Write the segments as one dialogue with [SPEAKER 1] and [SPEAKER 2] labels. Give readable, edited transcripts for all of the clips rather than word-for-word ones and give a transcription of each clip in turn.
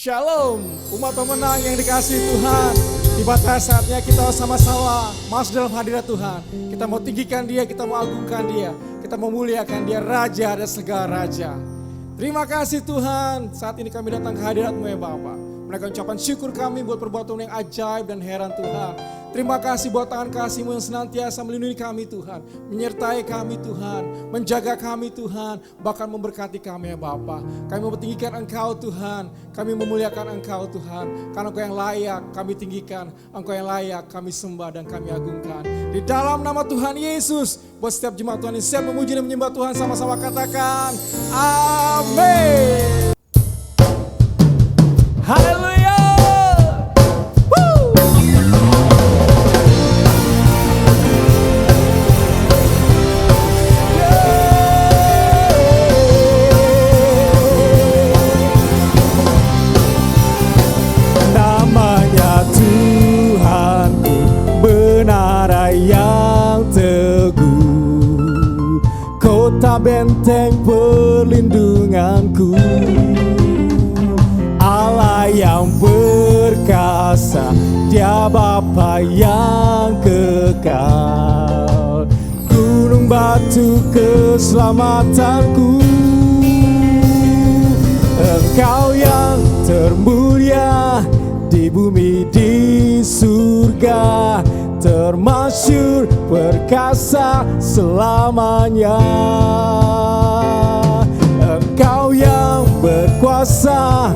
[SPEAKER 1] Shalom, umat pemenang yang dikasihi Tuhan. Tiba saatnya kita sama-sama masuk dalam hadirat Tuhan. Kita mau tinggikan Dia, kita mau agungkan Dia, kita mau muliakan Dia, Raja dan segala Raja. Terima kasih Tuhan, saat ini kami datang ke hadirat-Mu ya Bapa. Menaikkan ucapan syukur kami buat perbuatan yang ajaib dan heran Tuhan. Terima kasih buat tangan kasih-Mu yang senantiasa melindungi kami Tuhan. Menyertai kami Tuhan, menjaga kami Tuhan, bahkan memberkati kami ya Bapa. Kami memtinggikan Engkau Tuhan, kami memuliakan Engkau Tuhan. Karena Engkau yang layak kami tinggikan, Engkau yang layak kami sembah dan kami agungkan. Di dalam nama Tuhan Yesus, buat setiap jemaat Tuhan yang siap memuji dan menyembah Tuhan, sama-sama katakan amin. Haleluya. Namanya Tuhanku, menara yang teguh, kota benteng perlindunganku. Allah yang berkasa, Dia Bapa yang kekal, gunung batu keselamatanku. Engkau yang termulia di bumi di surga, termasyhur perkasa selamanya. Engkau yang berkuasa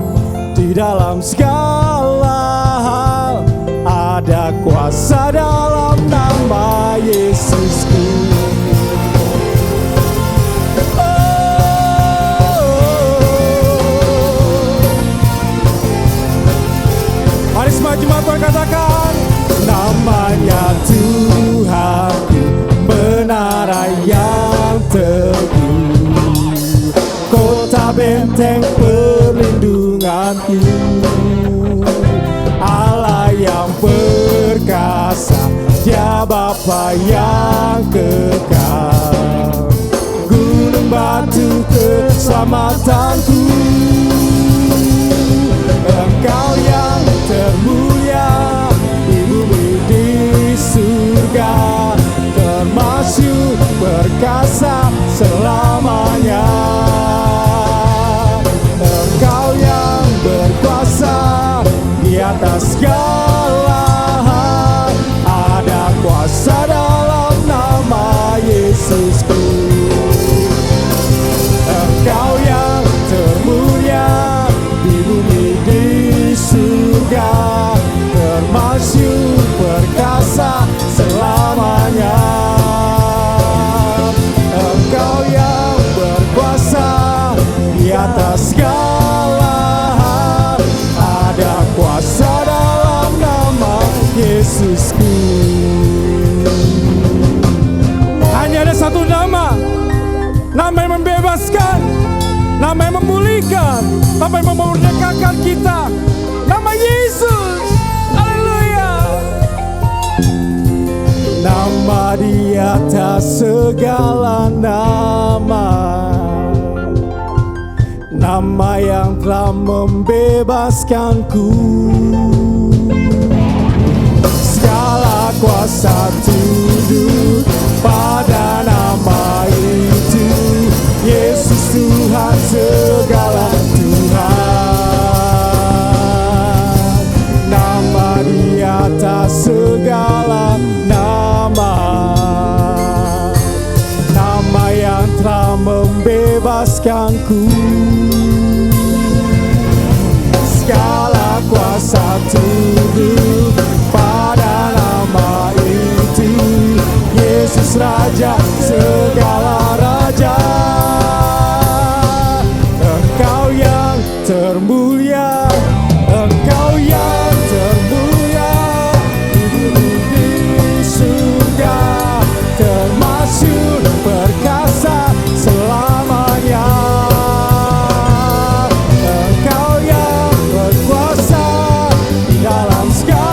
[SPEAKER 1] di dalam segala hal, ada kuasa dalam nama Yesusku. Mari semua jemaat Tuhan katakan, namanya Tuhanku, menara yang teguh, kota benteng perlindunganku. Allah yang perkasa, Dia Bapa yang kekal, gunung batu keselamatanku. Engkau yang termulia di bumi di surga, termasyhur perkasa selamanya. Engkau yang berkuasa di atas segala hal, ada kuasa dalam nama Yesusku. Engkau yang termulia di bumi di surga, termasyhur perkasa selamanya. Engkau yang berkuasa di atas segala hal, ada kuasa dalam nama Yesusku. Hanya ada satu nama, nama yang membebaskan, nama yang memulihkan, nama yang memerdekakan kita, nama Yesus. Haleluya. Nama di atas segala nama, nama yang telah membebaskanku. Segala kuasa tunduk pada nama itu, Yesus Tuhan segala Tuhan. Nama di atas segala nama, nama yang telah membebaskanku. Segala kuasa tunduk pada nama itu, Yesus Raja segala raja. Engkau yang termulia, Engkau yang termulia di bumi di surga, termasyhur perkasa selamanya. Engkau yang berkuasa di dalam segala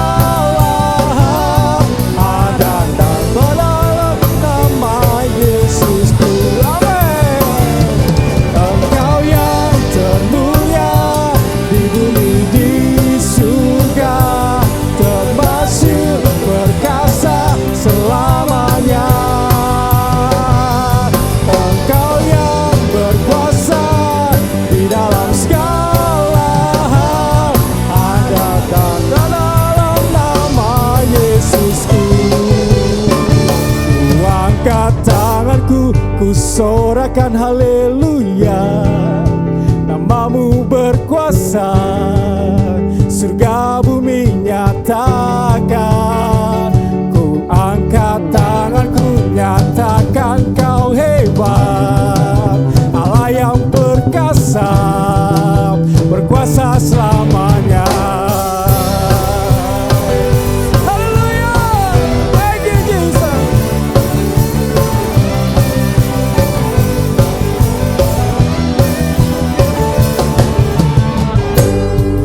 [SPEAKER 1] tanganku, ku sorakan haleluya. Namamu berkuasa, surga bumi nyatakan. Ku angkat tanganku, nyatakan kau hebat. Allah yang perkasa, berkuasa selamanya. Haleluya, thank you Jesus.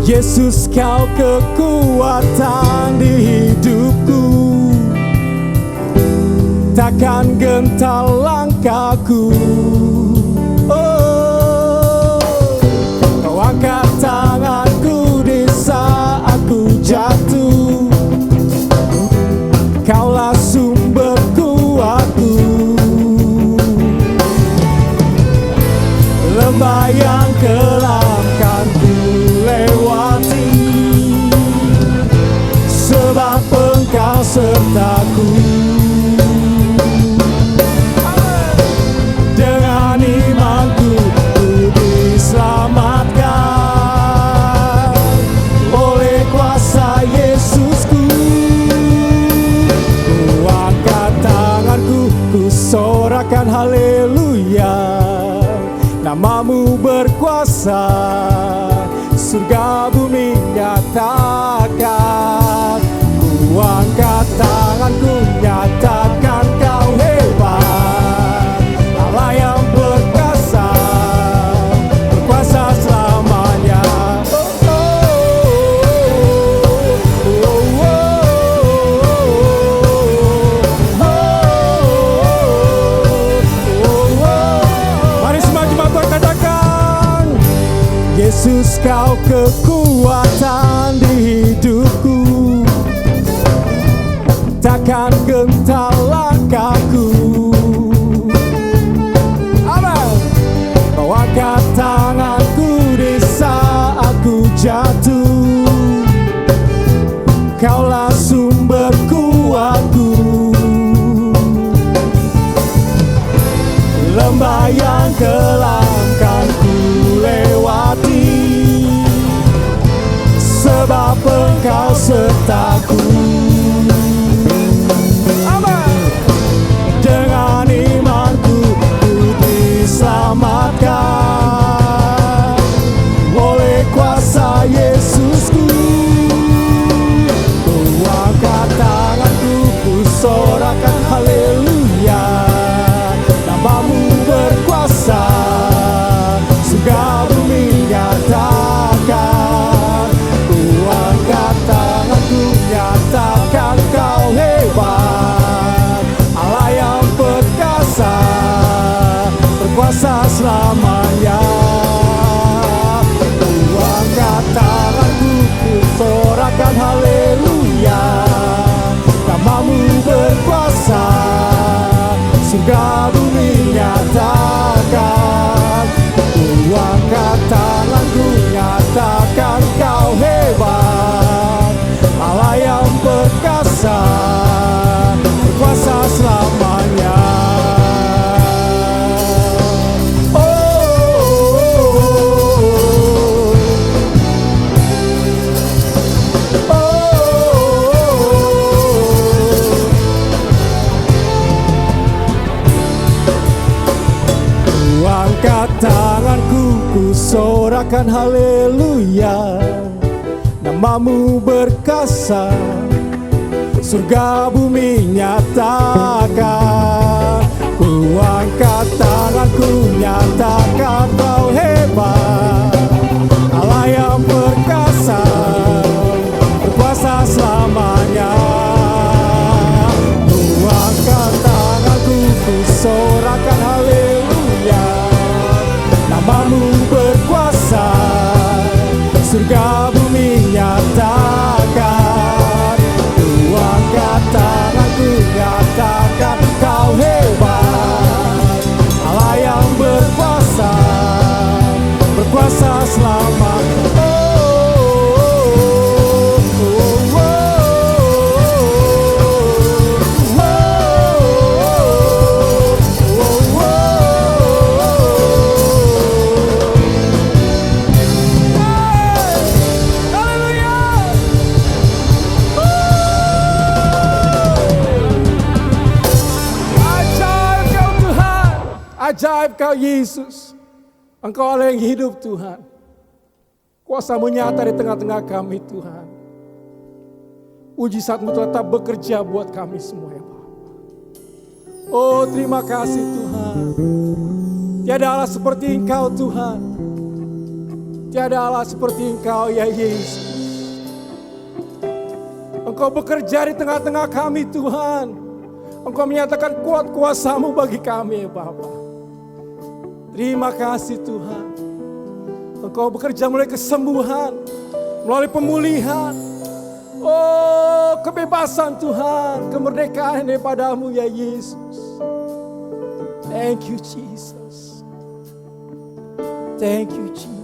[SPEAKER 1] Yesus, kau kekuatan di hidupku, takkan gentar langkahku. Oh, kau angkat tanganku di saat ku jatuh. Kaulah sumber kuatku. Lembah yang kelam kan ku lewati, sebab Engkau sertaku. Dengan imanku ku diselamatkan oleh kuasa Yesusku. Ku angkat tanganku, ku sorakan haleluya. Namamu berkuasa, surga bumi nyatakan. Ku angkat tanganku, nyatakan kau hebat. Allah yang perkasa, berkuasa selamanya. Mari semua jemaat Tuhan katakan, Yesus, kau kekuatan di hidupku, takkan gentar langkahku. Amen. Kau angkat tanganku di saat ku jatuh. Kaulah sumber kuatku. Lembah yang kelam kan ku lewati, sebab Engkau sertaku. Dengan imanku ku diselamatkan oleh kuasa Yesusku. Ku angkat tanganku, ku sorakan haleluya. Namamu berkuasa, surga bumi nyatakan. Ku angkat tanganku, nyatakan kau hebat. Allah yang perkasa, berkuasa selamanya. Ku angkat tanganku, ku sorakan haleluya. Namamu berkuasa, surga bumi nyatakan. Ku angkat tanganku, nyatakan kau hebat. Allah yang perkasa, berkuasa selamanya. Angkat tanganku, ku sorakan haleluya. Namamu berkuasa, surga bumi nyatakan. Ku angkat tanganku, nyatakan kau hebat. Allah yang perkasa, berkuasa selamanya. Ku angkat tanganku, ku sorakan haleluya. Namamu berkuasa, surga bumi nyatakan. Ku angkat tanganku, nyatakan kau hebat. Allah yang berkuasa, berkuasa ajaib Kau Yesus. Engkau Allah yang hidup Tuhan. Kuasa-Mu nyata di tengah-tengah kami Tuhan. Mujizat-Mu tetap bekerja buat kami semua ya Bapa. Oh terima kasih Tuhan. Tiada Allah seperti Engkau Tuhan. Tiada Allah seperti Engkau ya Yesus. Engkau bekerja di tengah-tengah kami Tuhan. Engkau menyatakan kuat kuasa-Mu bagi kami ya Bapa. Terima kasih Tuhan. Engkau bekerja melalui kesembuhan, melalui pemulihan. Oh kebebasan Tuhan, kemerdekaan daripada-Mu ya Yesus. Thank you Jesus. Thank you Jesus.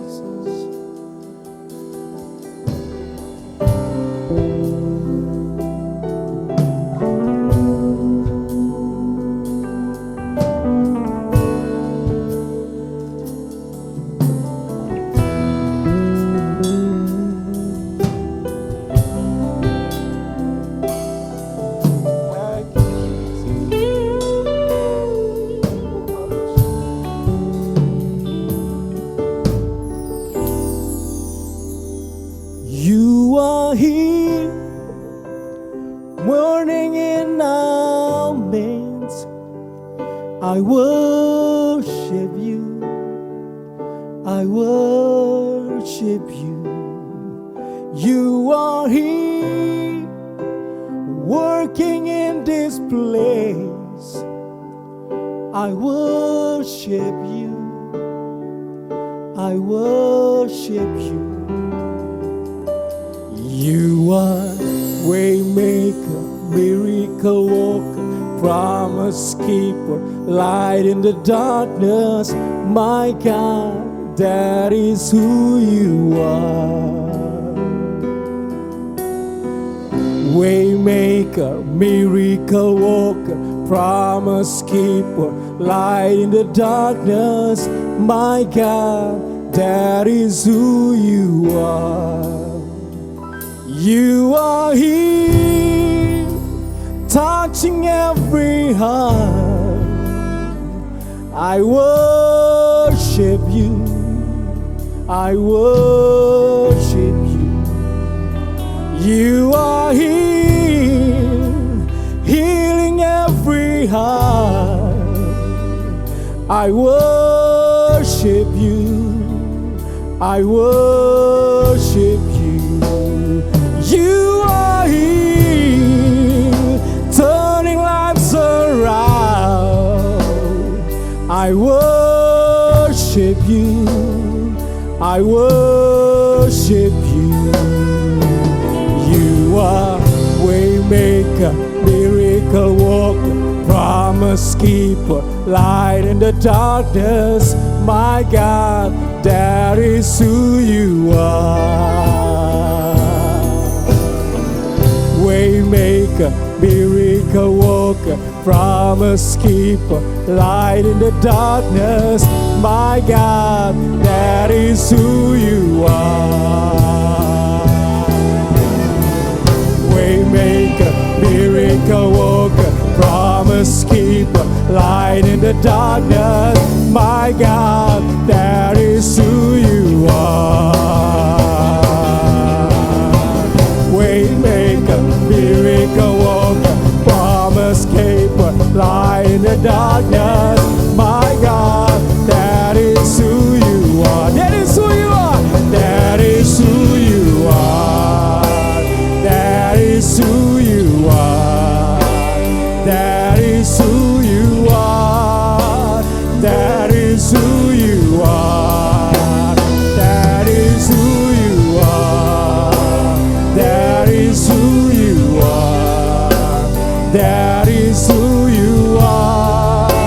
[SPEAKER 1] You are here, morning in our midst. I worship you, I worship you. You are here, working in this place. I worship you, I worship you. You are waymaker, miracle worker, promise keeper, light in the darkness. My God, that is who you are. Waymaker, miracle worker, promise keeper, light in the darkness. My God, that is who you are. You are here, touching every heart. I worship you, I worship you. You are here, healing every heart. I worship you, I worship you. You are here, turning lives around. I worship you, I worship you. You are waymaker, miracle worker, promise keeper, light in the darkness. My God, that is who you are. Waymaker, miracle worker, promise keeper, light in the darkness. My God, that is who you are. Waymaker, miracle worker, promise keeper, light in the darkness. My God, that is who you are. Waymaker, miracle worker, promise keeper, light in the darkness. My God, that is who you are. That is who you are. That is who you are. That is who you are. That is who you are. That is who you are. That is who you are. That is who you are. That is who you are.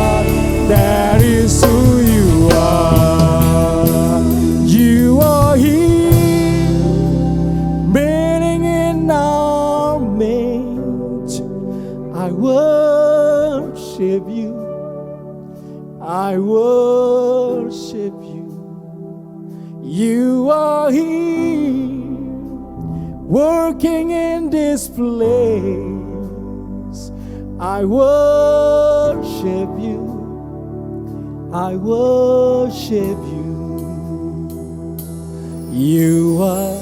[SPEAKER 1] That is who you are. You are here, meeting in our midst. I worship you, I worship you. You are here, working in this place. I worship you, I worship you. You are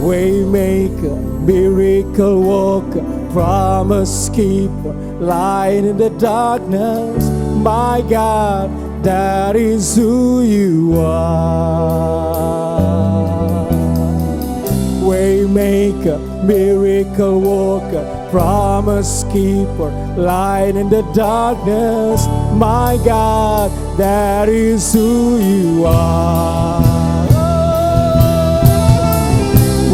[SPEAKER 1] waymaker, miracle worker, promise keeper, light in the darkness. My God, that is who you are. Waymaker, miracle worker, promise keeper, light in the darkness. My God, that is who you are.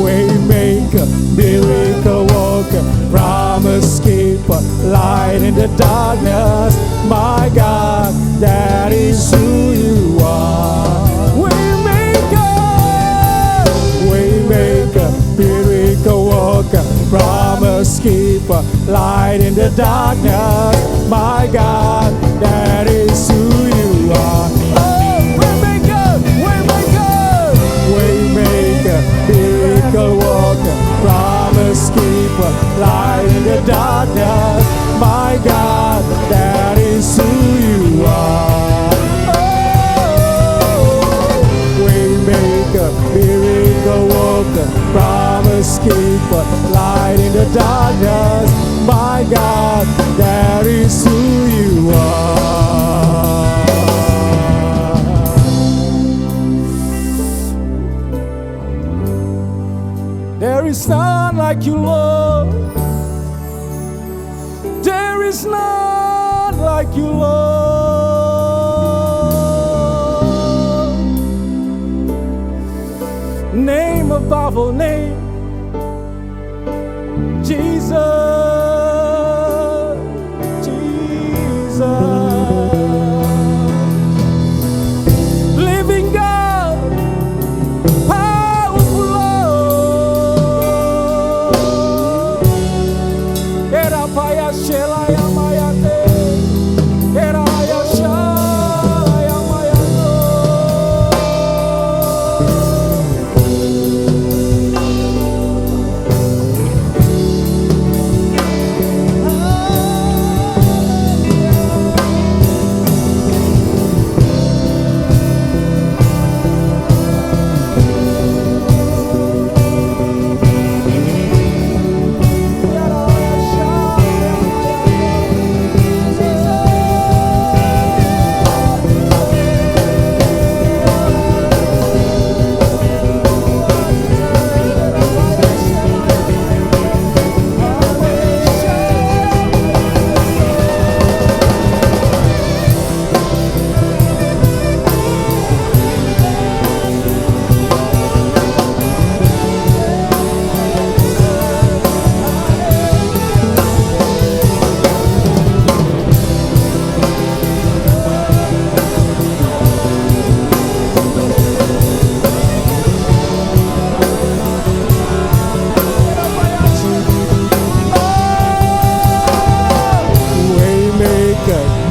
[SPEAKER 1] Waymaker, miracle worker, promise keeper, light in the darkness. My God, that is who you are. Waymaker, waymaker, miracle worker, promise keeper, light in the darkness. My God, that is who you are. Oh, waymaker, waymaker, waymaker, miracle worker, promise keeper, light in the darkness. My God, that is who you are. Oh, waymaker, miracle worker, promise keeper, light in the darkness. My God, that is who you are. There is none like you, Lord. There is none like you, Lord. Name above all name, Jesus, Jesus. Living God, powerful Lord. Era paya shela ya mayate, era ya shala ya mayato.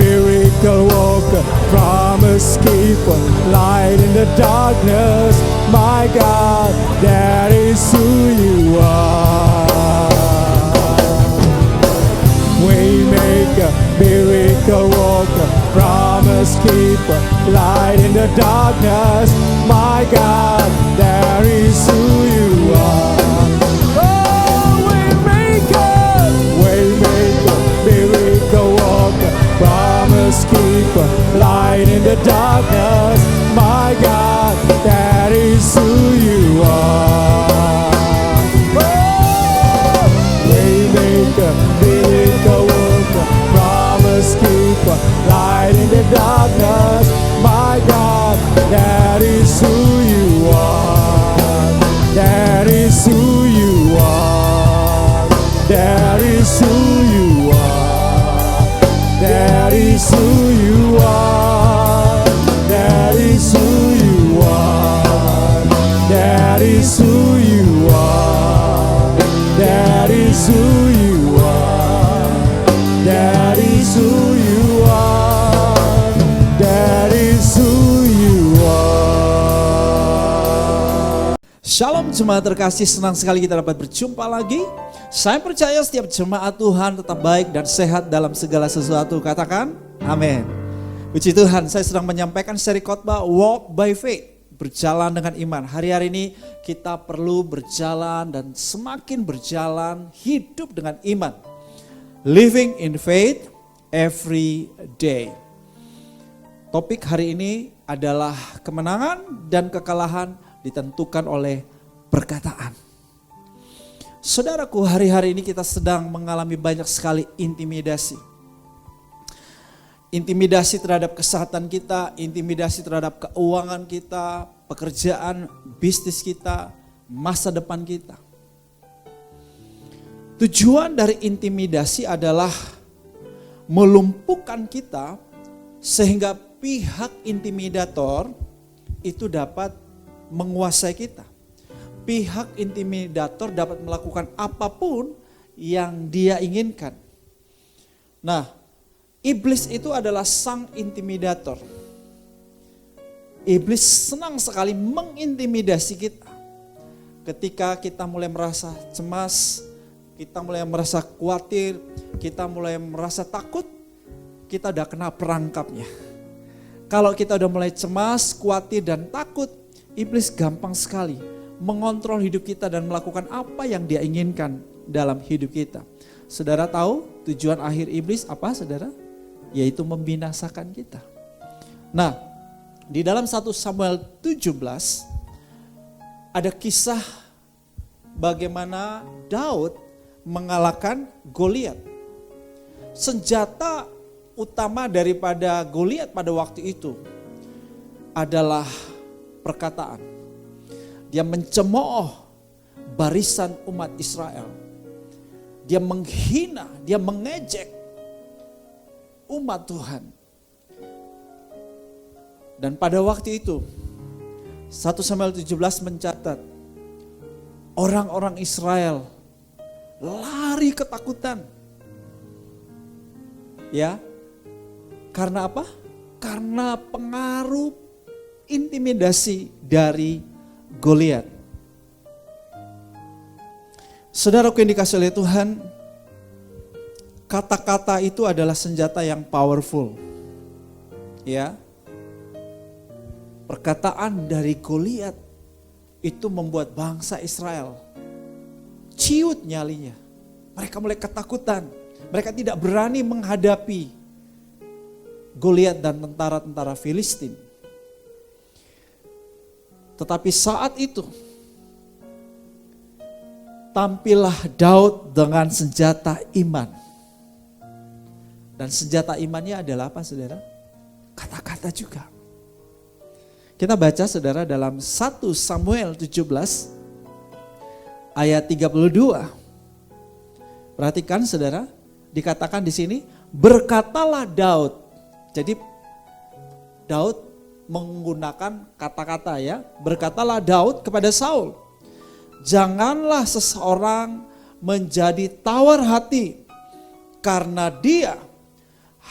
[SPEAKER 1] Miracle worker, promise keeper, light in the darkness. My God, that is who you are. Waymaker, miracle worker, promise keeper, light in the darkness. My God, that is who you are. Oh, waymaker, waymaker, miracle worker, promise keeper, light in the darkness. My God, that is who you are. Oh, waymaker, miracle worker, promise keeper, light in the darkness. My God, that is who you are. That is who you are. That is who you are. That is who you are. That is who you are. That is who you are. That is who you are. That is who you are. That is who you are.
[SPEAKER 2] Shalom jemaat terkasih, senang sekali kita dapat berjumpa lagi. Saya percaya setiap jemaat Tuhan tetap baik dan sehat dalam segala sesuatu. Katakan amin. Puji Tuhan, saya sedang menyampaikan seri khotbah Walk by Faith, berjalan dengan iman. Hari-hari ini kita perlu berjalan dan semakin berjalan hidup dengan iman. Living in faith every day. Topik hari ini adalah kemenangan dan kekalahan ditentukan oleh perkataan. Saudaraku, hari-hari ini kita sedang mengalami banyak sekali intimidasi. Intimidasi terhadap kesehatan kita, intimidasi terhadap keuangan kita, pekerjaan, bisnis kita, masa depan kita. Tujuan dari intimidasi adalah melumpuhkan kita sehingga pihak intimidator itu dapat menguasai kita. Pihak intimidator dapat melakukan apapun yang dia inginkan. Nah, iblis itu adalah sang intimidator. Iblis senang sekali mengintimidasi kita. Ketika kita mulai merasa cemas, kita mulai merasa khawatir, kita mulai merasa takut, kita udah kena perangkapnya. Kalau kita udah mulai cemas, khawatir dan takut, iblis gampang sekali mengontrol hidup kita dan melakukan apa yang dia inginkan dalam hidup kita. Saudara tahu tujuan akhir iblis apa, saudara? Yaitu membinasakan kita. Nah, di dalam 1 Samuel 17 ada kisah bagaimana Daud mengalahkan Goliat. Senjata utama daripada Goliat pada waktu itu adalah perkataan. Dia mencemooh barisan umat Israel. Dia menghina, dia mengejek umat Tuhan. Dan pada waktu itu 1 Samuel 17 mencatat orang-orang Israel lari ketakutan. Ya. Karena apa? Karena pengaruh intimidasi dari Goliat. Saudaraku yang dikasihi oleh Tuhan, kata-kata itu adalah senjata yang powerful. Ya. Perkataan dari Goliat itu membuat bangsa Israel ciut nyalinya. Mereka mulai ketakutan. Mereka tidak berani menghadapi Goliat dan tentara-tentara Filistin. Tetapi saat itu tampillah Daud dengan senjata iman. Dan senjata imannya adalah apa, saudara? Kata-kata juga. Kita baca, saudara, dalam 1 Samuel 17 ayat 32. Perhatikan, saudara, dikatakan di sini, berkatalah Daud. Jadi Daud menggunakan kata-kata, ya. Berkatalah Daud kepada Saul, janganlah seseorang menjadi tawar hati karena dia,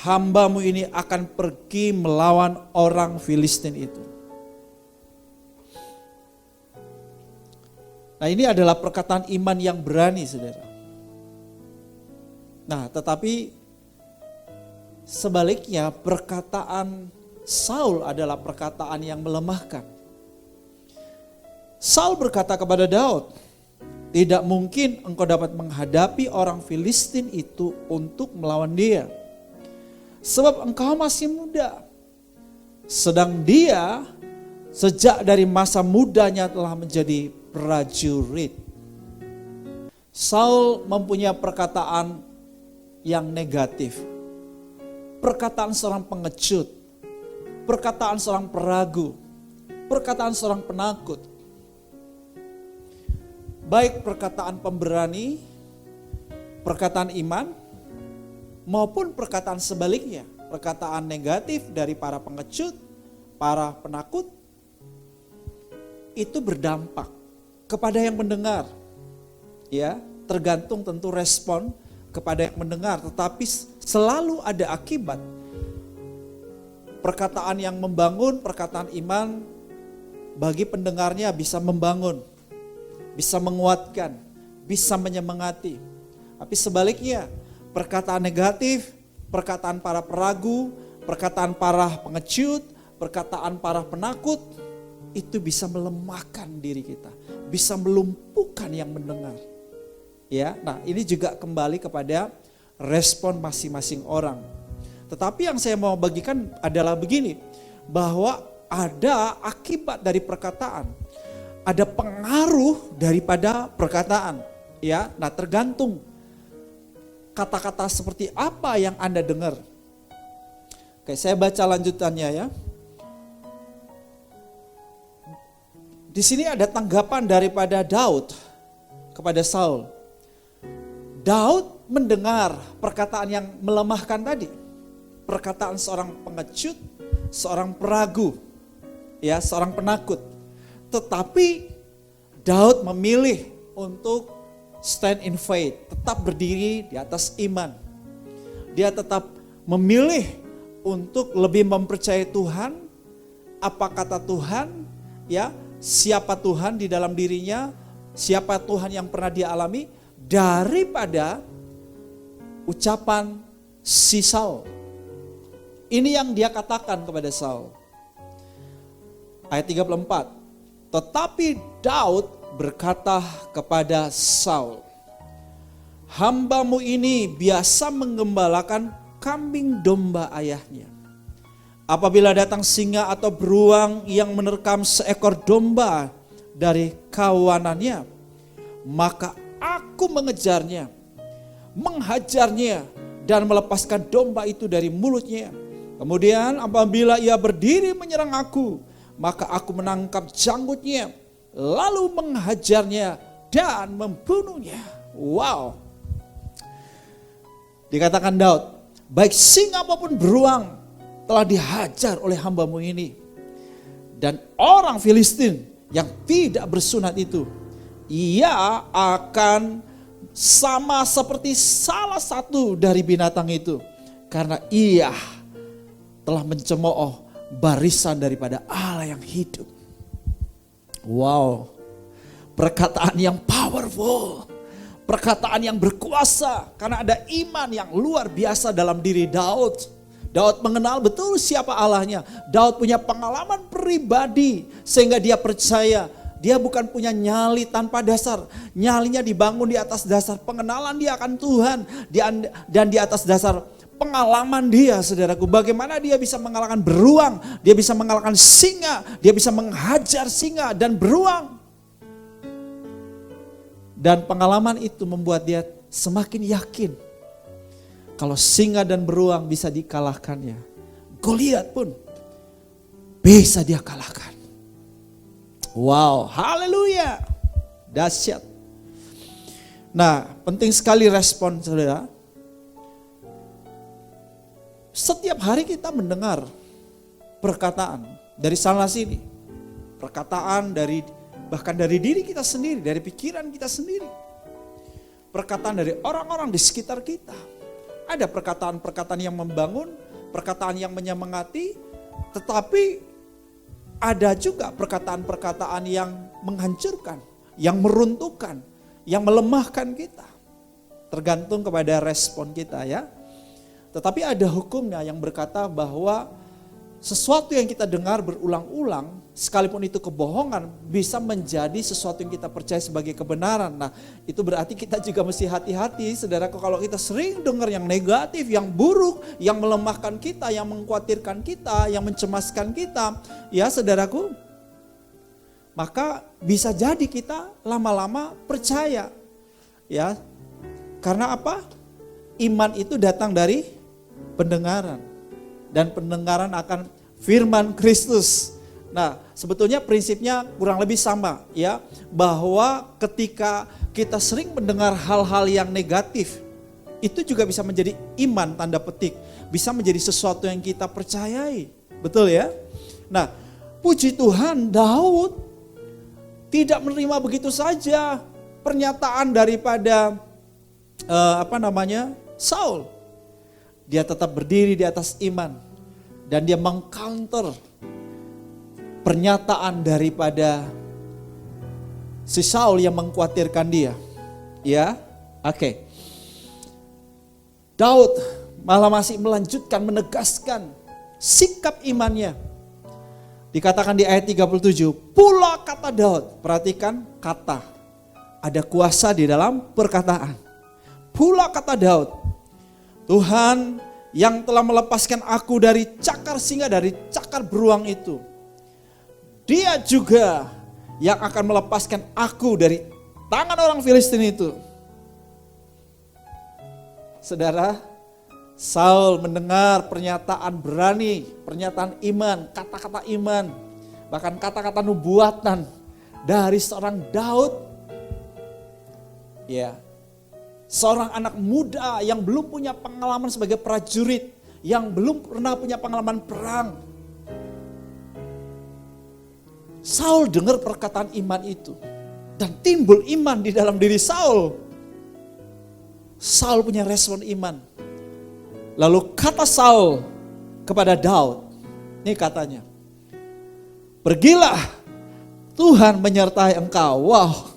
[SPEAKER 2] hambamu ini akan pergi melawan orang Filistin itu. Nah, ini adalah perkataan iman yang berani, saudara. Nah, tetapi sebaliknya perkataan Saul adalah perkataan yang melemahkan. Saul berkata kepada Daud, tidak mungkin engkau dapat menghadapi orang Filistin itu untuk melawan dia. Sebab engkau masih muda. Sedang dia sejak dari masa mudanya telah menjadi prajurit. Saul mempunyai perkataan yang negatif. Perkataan seorang pengecut. Perkataan seorang peragu. Perkataan seorang penakut. Baik perkataan pemberani, perkataan iman, maupun perkataan sebaliknya, perkataan negatif dari para pengecut, para penakut, itu berdampak kepada yang mendengar. Ya, tergantung tentu respon kepada yang mendengar, tetapi selalu ada akibat. Perkataan yang membangun, perkataan iman bagi pendengarnya bisa membangun, bisa menguatkan, bisa menyemangati. Tapi sebaliknya, perkataan negatif, perkataan para peragu, perkataan para pengecut, perkataan para penakut, itu bisa melemahkan diri kita, bisa melumpuhkan yang mendengar. Ya, nah ini juga kembali kepada respon masing-masing orang. Tetapi yang saya mau bagikan adalah begini, bahwa ada akibat dari perkataan, ada pengaruh daripada perkataan. Ya, nah tergantung kata-kata seperti apa yang Anda dengar. Oke, saya baca lanjutannya ya. Di sini ada tanggapan daripada Daud kepada Saul. Daud mendengar perkataan yang melemahkan tadi. Perkataan seorang pengecut, seorang peragu, ya, seorang penakut. Tetapi Daud memilih untuk stand in faith, tetap berdiri di atas iman. Dia tetap memilih untuk lebih mempercayai Tuhan, apa kata Tuhan, ya, siapa Tuhan di dalam dirinya, siapa Tuhan yang pernah dia alami, daripada ucapan si Saul. Ini yang dia katakan kepada Saul. Ayat 34. Tetapi Daud berkata kepada Saul, "Hambamu ini biasa menggembalakan kambing domba ayahnya. Apabila datang singa atau beruang yang menerkam seekor domba dari kawanannya, maka aku mengejarnya, menghajarnya dan melepaskan domba itu dari mulutnya. Kemudian apabila ia berdiri menyerang aku, maka aku menangkap janggutnya, lalu menghajarnya dan membunuhnya." Wow. Dikatakan Daud, baik singa maupun beruang telah dihajar oleh hambamu ini. Dan orang Filistin yang tidak bersunat itu, ia akan sama seperti salah satu dari binatang itu. Karena ia telah mencemooh barisan daripada Allah yang hidup. Wow. Perkataan yang powerful. Perkataan yang berkuasa. Karena ada iman yang luar biasa dalam diri Daud. Daud mengenal betul siapa Allahnya. Daud punya pengalaman pribadi sehingga dia percaya dia bukan punya nyali tanpa dasar. Nyalinya dibangun di atas dasar pengenalan dia akan Tuhan. Dan di atas dasar pengalaman dia, saudaraku. Bagaimana dia bisa mengalahkan beruang. Dia bisa mengalahkan singa. Dia bisa menghajar singa dan beruang. Dan pengalaman itu membuat dia semakin yakin kalau singa dan beruang bisa dikalahkannya, Goliat pun bisa dia kalahkan. Wow, haleluya, dahsyat. Nah, penting sekali respon saudara. Setiap hari kita mendengar perkataan dari sana sini, perkataan bahkan dari diri kita sendiri, dari pikiran kita sendiri, perkataan dari orang-orang di sekitar kita. Ada perkataan-perkataan yang membangun, perkataan yang menyemangati, tetapi ada juga perkataan-perkataan yang menghancurkan, yang meruntuhkan, yang melemahkan kita. Tergantung kepada respon kita ya. Tetapi ada hukumnya yang berkata bahwa sesuatu yang kita dengar berulang-ulang, sekalipun itu kebohongan, bisa menjadi sesuatu yang kita percaya sebagai kebenaran. Nah, itu berarti kita juga mesti hati-hati, saudaraku, kalau kita sering dengar yang negatif, yang buruk, yang melemahkan kita, yang mengkhawatirkan kita, yang mencemaskan kita, ya saudaraku, maka bisa jadi kita lama-lama percaya. Ya. Karena apa? Iman itu datang dari pendengaran. Dan pendengaran akan firman Kristus. Nah, sebetulnya prinsipnya kurang lebih sama ya, bahwa ketika kita sering mendengar hal-hal yang negatif, itu juga bisa menjadi iman tanda petik, bisa menjadi sesuatu yang kita percayai. Betul ya? Nah, puji Tuhan, Daud tidak menerima begitu saja pernyataan daripada Saul. Dia tetap berdiri di atas iman dan dia mengcounter pernyataan daripada si Saul yang mengkhawatirkan dia. Ya, oke. Daud malah masih melanjutkan menegaskan sikap imannya. Dikatakan di ayat 37, pula kata Daud. Perhatikan kata. Ada kuasa di dalam perkataan. Pula kata Daud, Tuhan yang telah melepaskan aku dari cakar singa, dari cakar beruang itu. Dia juga yang akan melepaskan aku dari tangan orang Filistin itu. Saudara, Saul mendengar pernyataan berani, pernyataan iman, kata-kata iman, bahkan kata-kata nubuatan dari seorang Daud. Ya, seorang anak muda yang belum punya pengalaman sebagai prajurit, yang belum pernah punya pengalaman perang. Saul dengar perkataan iman itu dan timbul iman di dalam diri Saul. Saul punya respon iman. Lalu kata Saul kepada Daud, ini katanya, pergilah, Tuhan menyertai engkau. Wow.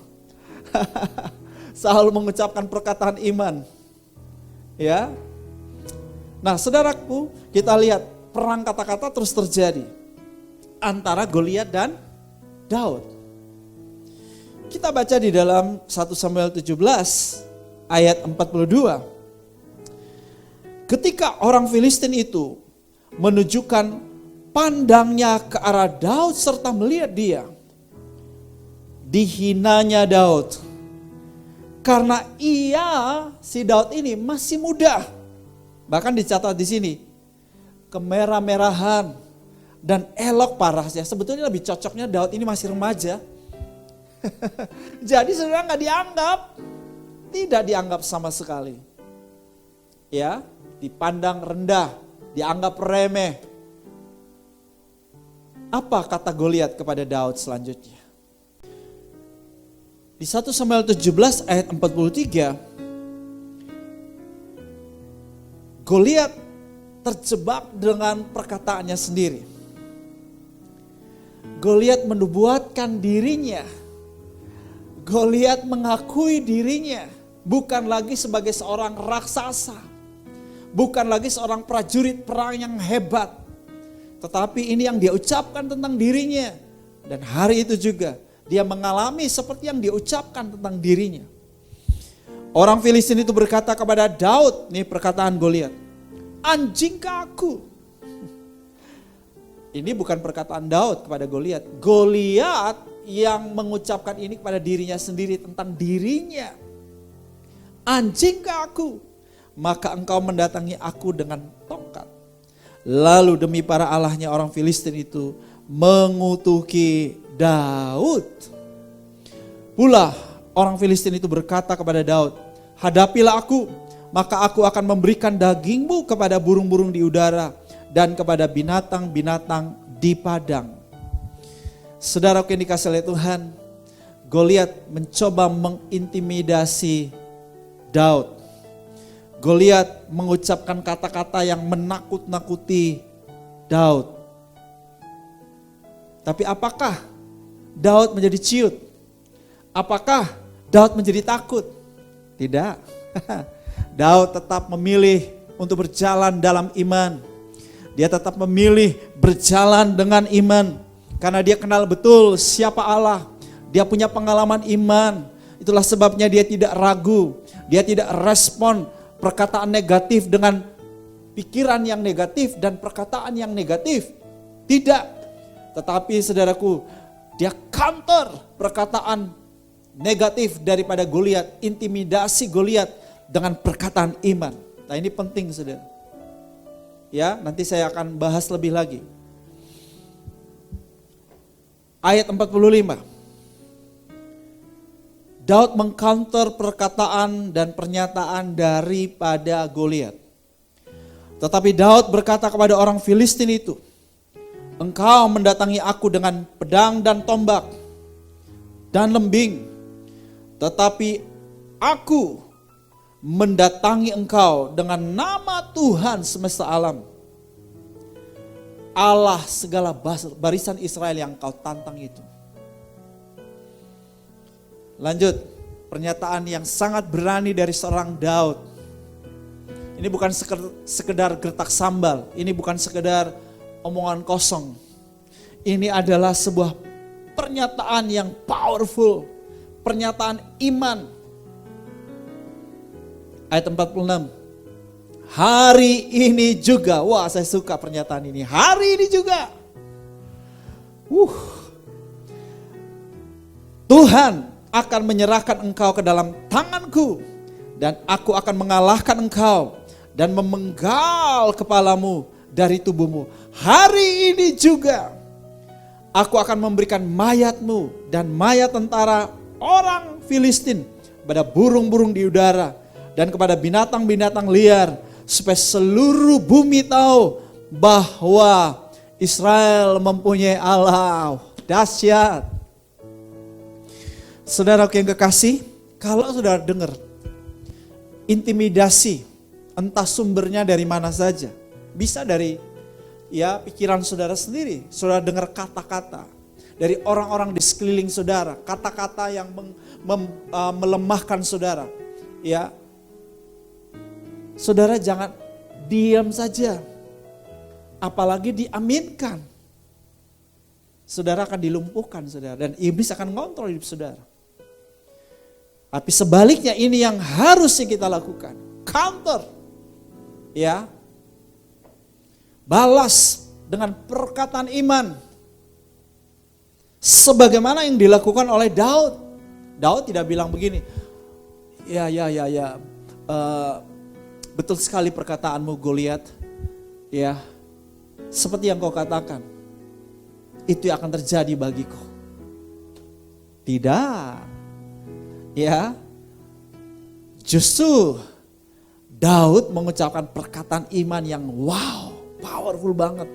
[SPEAKER 2] Saul mengucapkan perkataan iman. Ya. Nah, saudaraku, kita lihat perang kata-kata terus terjadi antara Goliat dan Daud. Kita baca di dalam 1 Samuel 17 ayat 42. Ketika orang Filistin itu menunjukkan pandangnya ke arah Daud serta melihat dia, dihinanya Daud. Karena si Daud ini masih muda. Bahkan dicatat di sini, kemerah-merahan dan elok parasnya. Sebetulnya lebih cocoknya Daud ini masih remaja. Jadi saudara nggak dianggap, tidak dianggap sama sekali. Ya, dipandang rendah, dianggap remeh. Apa kata Goliat kepada Daud selanjutnya? Di 1 Samuel 17 ayat 43, Goliat terjebak dengan perkataannya sendiri. Goliat menubuatkan dirinya. Goliat mengakui dirinya bukan lagi sebagai seorang raksasa, bukan lagi seorang prajurit perang yang hebat, tetapi ini yang dia ucapkan tentang dirinya. Dan hari itu juga dia mengalami seperti yang dia ucapkan tentang dirinya. Orang Filistin itu berkata kepada Daud, nih perkataan Goliat, anjingkah aku? Ini bukan perkataan Daud kepada Goliat. Goliat yang mengucapkan ini kepada dirinya sendiri tentang dirinya. Anjingkah aku? Maka engkau mendatangi aku dengan tongkat. Lalu demi para allahnya orang Filistin itu mengutuki Daud. Pula orang Filistin itu berkata kepada Daud, hadapilah aku, maka aku akan memberikan dagingmu kepada burung-burung di udara dan kepada binatang-binatang di padang. Saudara yang dikasihi oleh Tuhan, Goliat mencoba mengintimidasi Daud. Goliat mengucapkan kata-kata yang menakut-nakuti Daud. Tapi apakah Daud menjadi ciut? Apakah Daud menjadi takut? Tidak. Daud tetap memilih untuk berjalan dalam iman. Dia tetap memilih berjalan dengan iman. Karena dia kenal betul siapa Allah. Dia punya pengalaman iman. Itulah sebabnya dia tidak ragu. Dia tidak respon perkataan negatif dengan pikiran yang negatif dan perkataan yang negatif. Tidak. Tetapi saudaraku, dia counter perkataan negatif daripada Goliat, intimidasi Goliat dengan perkataan iman. Nah, ini penting saudara. Ya, nanti saya akan bahas lebih lagi. Ayat 45. Daud mengcounter perkataan dan pernyataan daripada Goliat. Tetapi Daud berkata kepada orang Filistin itu, engkau mendatangi aku dengan pedang dan tombak dan lembing, tetapi aku mendatangi engkau dengan nama Tuhan semesta alam, Allah segala barisan Israel yang kau tantang itu. Lanjut, pernyataan yang sangat berani dari seorang Daud. Ini bukan sekedar gertak sambal, ini bukan sekedar omongan kosong. Ini adalah sebuah pernyataan yang powerful, pernyataan iman. Ayat 46. Hari ini juga, wah saya suka pernyataan ini. Hari ini juga. Tuhan akan menyerahkan engkau ke dalam tanganku, dan aku akan mengalahkan engkau dan memenggal kepalamu dari tubuhmu. Hari ini juga aku akan memberikan mayatmu dan mayat tentara orang Filistin pada burung-burung di udara dan kepada binatang-binatang liar, supaya seluruh bumi tahu bahwa Israel mempunyai Allah. Dahsyat. Saudaraku yang kekasih, kalau saudara dengar intimidasi, entah sumbernya dari mana saja, bisa dari pikiran saudara sendiri. Saudara dengar kata-kata dari orang-orang di sekeliling saudara, kata-kata yang melemahkan saudara. Saudara jangan diam saja, apalagi diaminkan. Saudara akan dilumpuhkan, saudara, dan iblis akan ngontrol hidup saudara. Tapi sebaliknya ini yang harusnya kita lakukan. Counter. Balas dengan perkataan iman. Sebagaimana yang dilakukan oleh Daud. Daud tidak bilang begini. Betul sekali perkataanmu Goliat. Seperti yang kau katakan. Itu yang akan terjadi bagiku. Tidak. Justru Daud mengucapkan perkataan iman yang wow, powerful banget.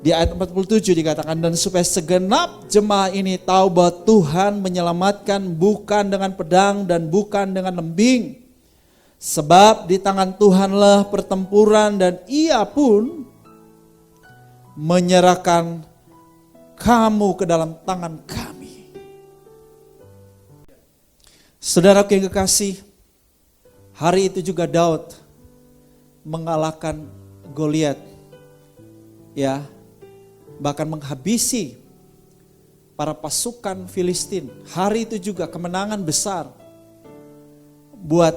[SPEAKER 2] Di ayat 47 dikatakan, dan supaya segenap jemaah ini tahu bahwa Tuhan menyelamatkan bukan dengan pedang dan bukan dengan lembing. Sebab di tangan Tuhanlah pertempuran dan Ia pun menyerahkan kamu ke dalam tangan kami. Saudaraku yang kekasih, hari itu juga Daud mengalahkan Goliat, bahkan menghabisi para pasukan Filistin. Hari itu juga kemenangan besar buat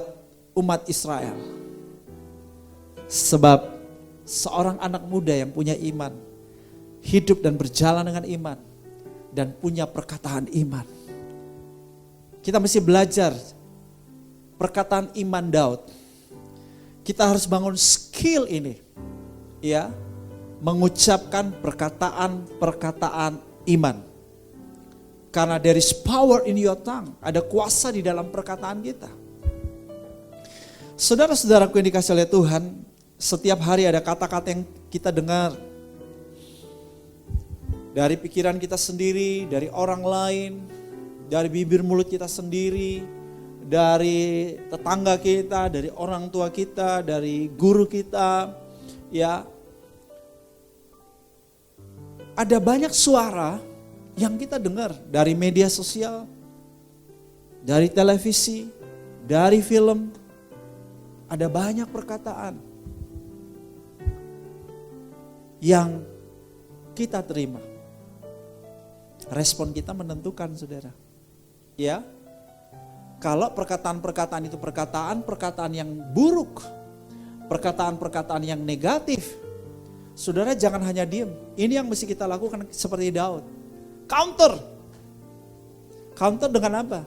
[SPEAKER 2] umat Israel. Sebab seorang anak muda yang punya iman, hidup dan berjalan dengan iman, dan punya perkataan iman. Kita mesti belajar perkataan iman Daud. Kita harus bangun skill ini. Mengucapkan perkataan iman. Karena there is power in your tongue. Ada kuasa di dalam perkataan kita. Saudara-saudaraku yang dikasihi oleh Tuhan, setiap hari ada kata-kata yang kita dengar. Dari pikiran kita sendiri, dari orang lain, dari bibir mulut kita sendiri, dari tetangga kita, dari orang tua kita, dari guru kita, Ada banyak suara yang kita dengar dari media sosial, dari televisi, dari film. Ada banyak perkataan yang kita terima. Respon kita menentukan, saudara. Kalau perkataan-perkataan itu perkataan yang buruk, perkataan-perkataan yang negatif, saudara jangan hanya diam. Ini yang mesti kita lakukan seperti Daud. Counter. Counter dengan apa?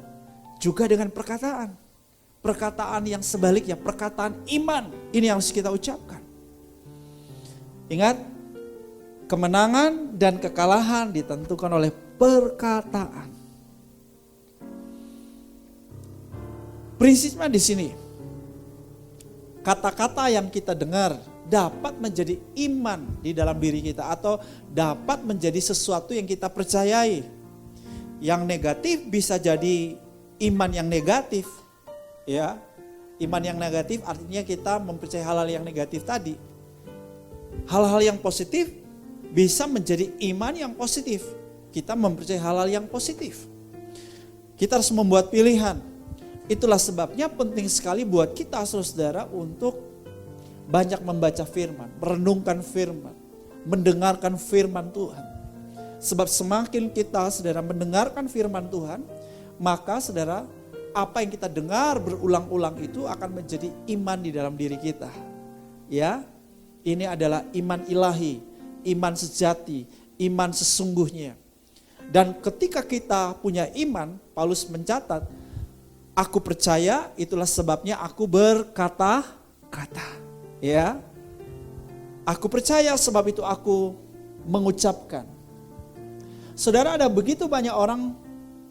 [SPEAKER 2] Juga dengan perkataan. Perkataan yang sebaliknya, perkataan iman. Ini yang harus kita ucapkan. Ingat, kemenangan dan kekalahan ditentukan oleh perkataan. Prinsipnya di sini, kata-kata yang kita dengar dapat menjadi iman di dalam diri kita atau dapat menjadi sesuatu yang kita percayai. Yang negatif bisa jadi iman yang negatif. Iman yang negatif artinya kita mempercayai hal-hal yang negatif tadi. Hal-hal yang positif bisa menjadi iman yang positif. Kita mempercayai hal-hal yang positif. Kita harus membuat pilihan. Itulah sebabnya penting sekali buat kita saudara untuk banyak membaca firman, merenungkan firman, mendengarkan firman Tuhan. Sebab semakin kita saudara mendengarkan firman Tuhan, maka saudara apa yang kita dengar berulang-ulang itu akan menjadi iman di dalam diri kita. Ya, ini adalah iman ilahi, iman sejati, iman sesungguhnya. Dan ketika kita punya iman, Paulus mencatat, aku percaya itulah sebabnya aku berkata-kata. Ya, aku percaya sebab itu aku mengucapkan. Saudara, ada begitu banyak orang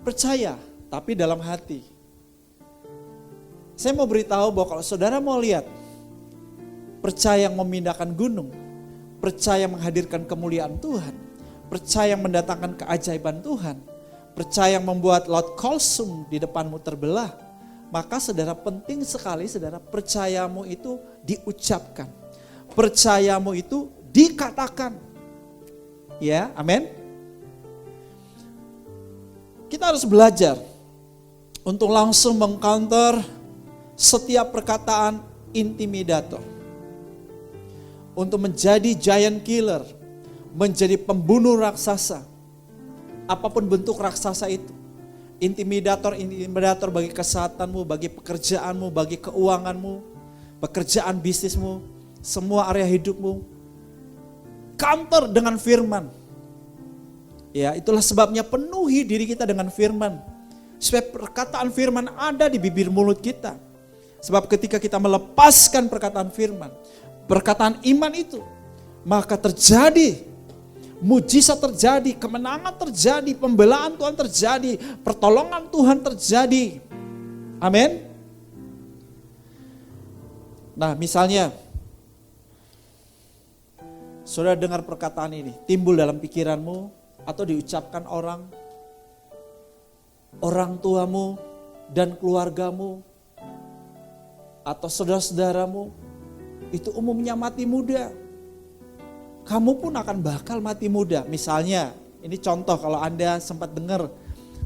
[SPEAKER 2] percaya, tapi dalam hati. Saya mau beritahu bahwa kalau saudara mau lihat, percaya yang memindahkan gunung, percaya menghadirkan kemuliaan Tuhan, percaya yang mendatangkan keajaiban Tuhan, percaya yang membuat laut Kolsum di depanmu terbelah, maka saudara penting sekali saudara percayamu itu diucapkan. Percayamu itu dikatakan. Ya, amin. Kita harus belajar untuk langsung meng-counter setiap perkataan intimidator. Untuk menjadi giant killer, menjadi pembunuh raksasa. Apapun bentuk raksasa itu. Intimidator bagi kesehatanmu, bagi pekerjaanmu, bagi keuanganmu, pekerjaan bisnismu, semua area hidupmu. Counter dengan firman. Ya, itulah sebabnya penuhi diri kita dengan firman. Supaya perkataan firman ada di bibir mulut kita. Sebab ketika kita melepaskan perkataan firman, perkataan iman itu, maka terjadi mujizat terjadi, kemenangan terjadi, pembelaan Tuhan terjadi, pertolongan Tuhan terjadi. Amin. Nah, misalnya saudara dengar perkataan ini, timbul dalam pikiranmu atau diucapkan orang tuamu dan keluargamu atau saudara-saudaramu, itu umumnya mati muda. Kamu pun akan bakal mati muda. Misalnya, ini contoh kalau Anda sempat dengar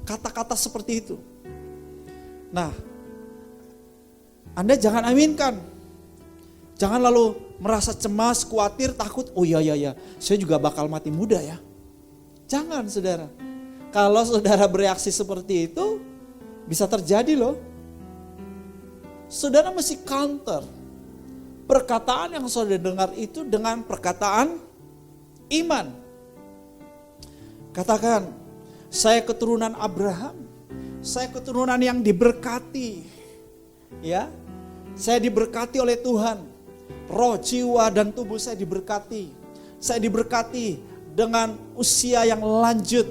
[SPEAKER 2] kata-kata seperti itu. Nah, Anda jangan aminkan. Jangan lalu merasa cemas, khawatir, takut. Oh iya, saya juga bakal mati muda ya. Jangan saudara. Kalau saudara bereaksi seperti itu, bisa terjadi loh. Saudara mesti counter perkataan yang saudara dengar itu dengan perkataan iman. Katakan, saya keturunan Abraham, saya keturunan yang diberkati. Ya, saya diberkati oleh Tuhan. Roh, jiwa, dan tubuh saya diberkati. Saya diberkati dengan usia yang lanjut.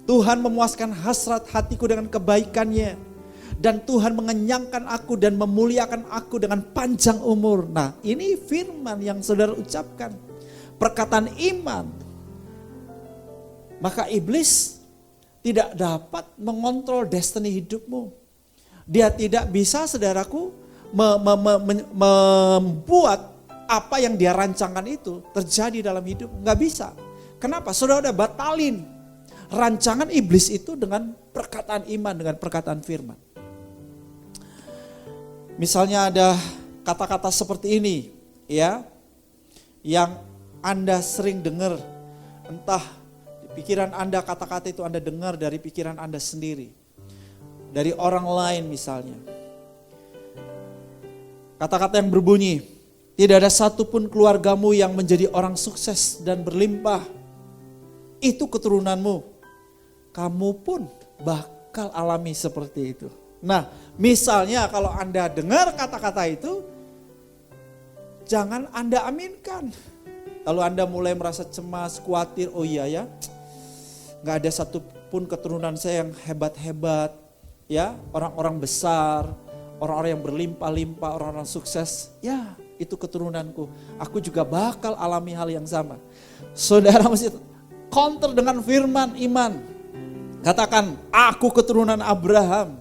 [SPEAKER 2] Tuhan memuaskan hasrat hatiku dengan kebaikannya. Dan Tuhan mengenyangkan aku dan memuliakan aku dengan panjang umur. Nah, ini firman yang saudara ucapkan. Perkataan iman. Maka iblis tidak dapat mengontrol destiny hidupmu. Dia tidak bisa, saudaraku, membuat apa yang dia rancangkan itu terjadi dalam hidup. Nggak bisa. Kenapa? Saudara udah batalin rancangan iblis itu dengan perkataan iman, dengan perkataan firman. Misalnya ada kata-kata seperti ini, ya, yang Anda sering dengar. Entah di pikiran Anda kata-kata itu Anda dengar dari pikiran Anda sendiri. Dari orang lain misalnya. Kata-kata yang berbunyi, tidak ada satupun keluargamu yang menjadi orang sukses dan berlimpah. Itu keturunanmu. Kamu pun bakal alami seperti itu. Nah, misalnya kalau Anda dengar kata-kata itu, jangan Anda aminkan. Lalu Anda mulai merasa cemas, khawatir, oh iya ya, gak ada satupun keturunan saya yang hebat-hebat. Ya, orang-orang besar, orang-orang yang berlimpah-limpah, orang-orang sukses. Ya, itu keturunanku. Aku juga bakal alami hal yang sama. Saudara mesti counter dengan firman iman. Katakan, aku keturunan Abraham.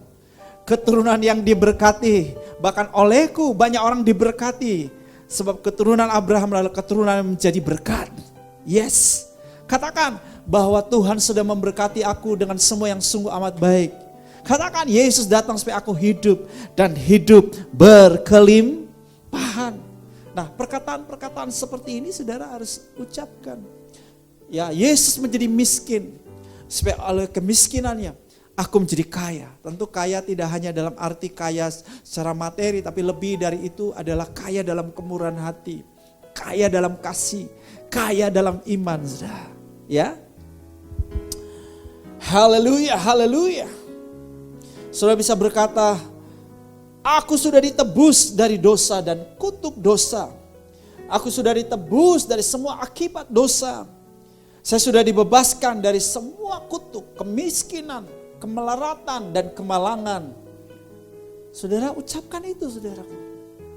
[SPEAKER 2] Keturunan yang diberkati. Bahkan olehku banyak orang diberkati. Sebab keturunan Abraham adalah keturunan yang menjadi berkat. Yes. Katakan bahwa Tuhan sudah memberkati aku dengan semua yang sungguh amat baik. Katakan, Yesus datang supaya aku hidup. Dan hidup berkelimpahan. Nah, perkataan-perkataan seperti ini saudara harus ucapkan. Ya, Yesus menjadi miskin supaya oleh kemiskinannya aku menjadi kaya. Tentu kaya tidak hanya dalam arti kaya secara materi, tapi lebih dari itu adalah kaya dalam kemurahan hati, kaya dalam kasih, kaya dalam iman, saudara. Ya, haleluya, haleluya. Saudara bisa berkata, aku sudah ditebus dari dosa dan kutuk dosa. Aku sudah ditebus dari semua akibat dosa. Saya sudah dibebaskan dari semua kutuk, kemiskinan, kemelaratan, dan kemalangan. Saudara ucapkan itu, saudara.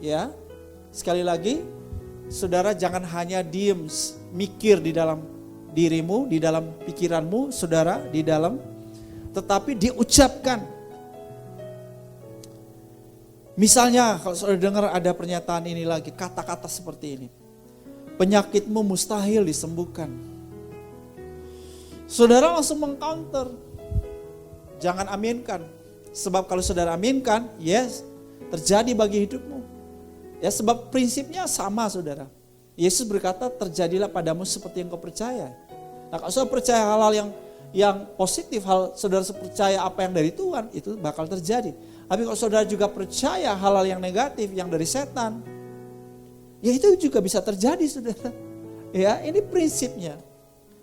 [SPEAKER 2] Ya, sekali lagi, saudara jangan hanya diem, mikir di dalam dirimu, di dalam pikiranmu, saudara, di dalam, tetapi diucapkan. Misalnya, kalau saudara dengar ada pernyataan ini lagi, kata-kata seperti ini. Penyakitmu mustahil disembuhkan. Saudara langsung mengcounter. Jangan aminkan. Sebab kalau saudara aminkan, yes, terjadi bagi hidupmu. Ya, sebab prinsipnya sama, saudara. Yesus berkata, terjadilah padamu seperti yang kau percaya. Nah, kalau saudara percaya hal-hal yang positif, saudara percaya apa yang dari Tuhan, itu bakal terjadi. Tapi kalau saudara juga percaya hal-hal yang negatif, yang dari setan, ya itu juga bisa terjadi, saudara. Ya, ini prinsipnya.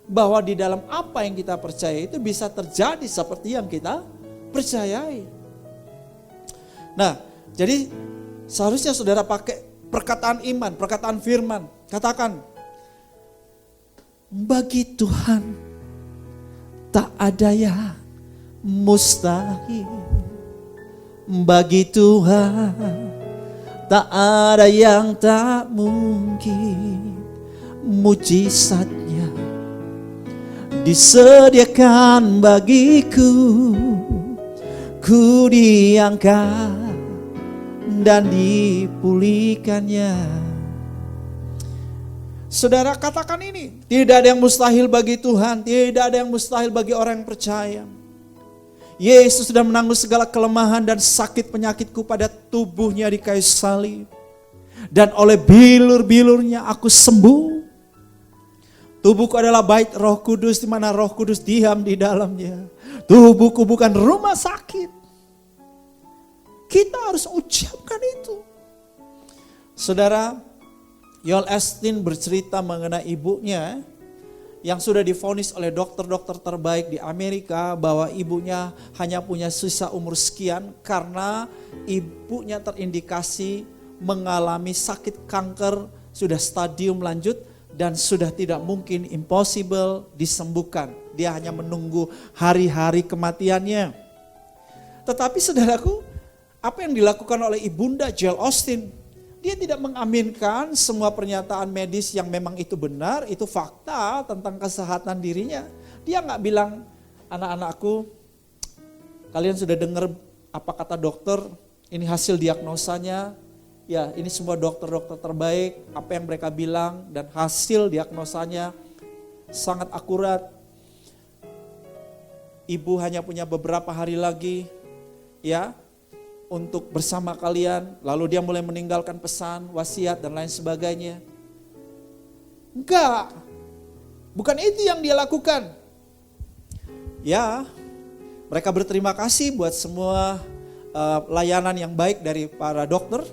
[SPEAKER 2] Bahwa di dalam apa yang kita percaya itu bisa terjadi seperti yang kita percayai. Nah, jadi seharusnya saudara pakai perkataan iman, perkataan firman. Katakan, bagi Tuhan tak ada yang mustahil. Bagi Tuhan tak ada yang tak mungkin. Mujizatnya disediakan bagiku, ku diangkat dan dipulihkannya. Saudara katakan ini, tidak ada yang mustahil bagi Tuhan, tidak ada yang mustahil bagi orang yang percaya. Yesus sudah menanggung segala kelemahan dan sakit penyakitku pada tubuhnya di kayu salib. Dan oleh bilur-bilurnya aku sembuh. Tubuhku adalah bait Roh Kudus di mana Roh Kudus diam di dalamnya. Tubuhku bukan rumah sakit. Kita harus ucapkan itu. Saudara, Joel Osteen bercerita mengenai ibunya yang sudah divonis oleh dokter-dokter terbaik di Amerika bahwa ibunya hanya punya sisa umur sekian karena ibunya terindikasi mengalami sakit kanker sudah stadium lanjut dan sudah tidak mungkin, impossible disembuhkan. Dia hanya menunggu hari-hari kematiannya. Tetapi saudaraku, apa yang dilakukan oleh ibunda Joel Osteen? Dia tidak mengaminkan semua pernyataan medis yang memang itu benar, itu fakta tentang kesehatan dirinya. Dia nggak bilang, anak-anakku, kalian sudah dengar apa kata dokter, ini hasil diagnosanya, ya ini semua dokter-dokter terbaik, apa yang mereka bilang dan hasil diagnosanya sangat akurat. Ibu hanya punya beberapa hari lagi, ya, untuk bersama kalian, lalu dia mulai meninggalkan pesan, wasiat dan lain sebagainya. Enggak, bukan itu yang dia lakukan. Ya, mereka berterima kasih buat semua layanan yang baik dari para dokter,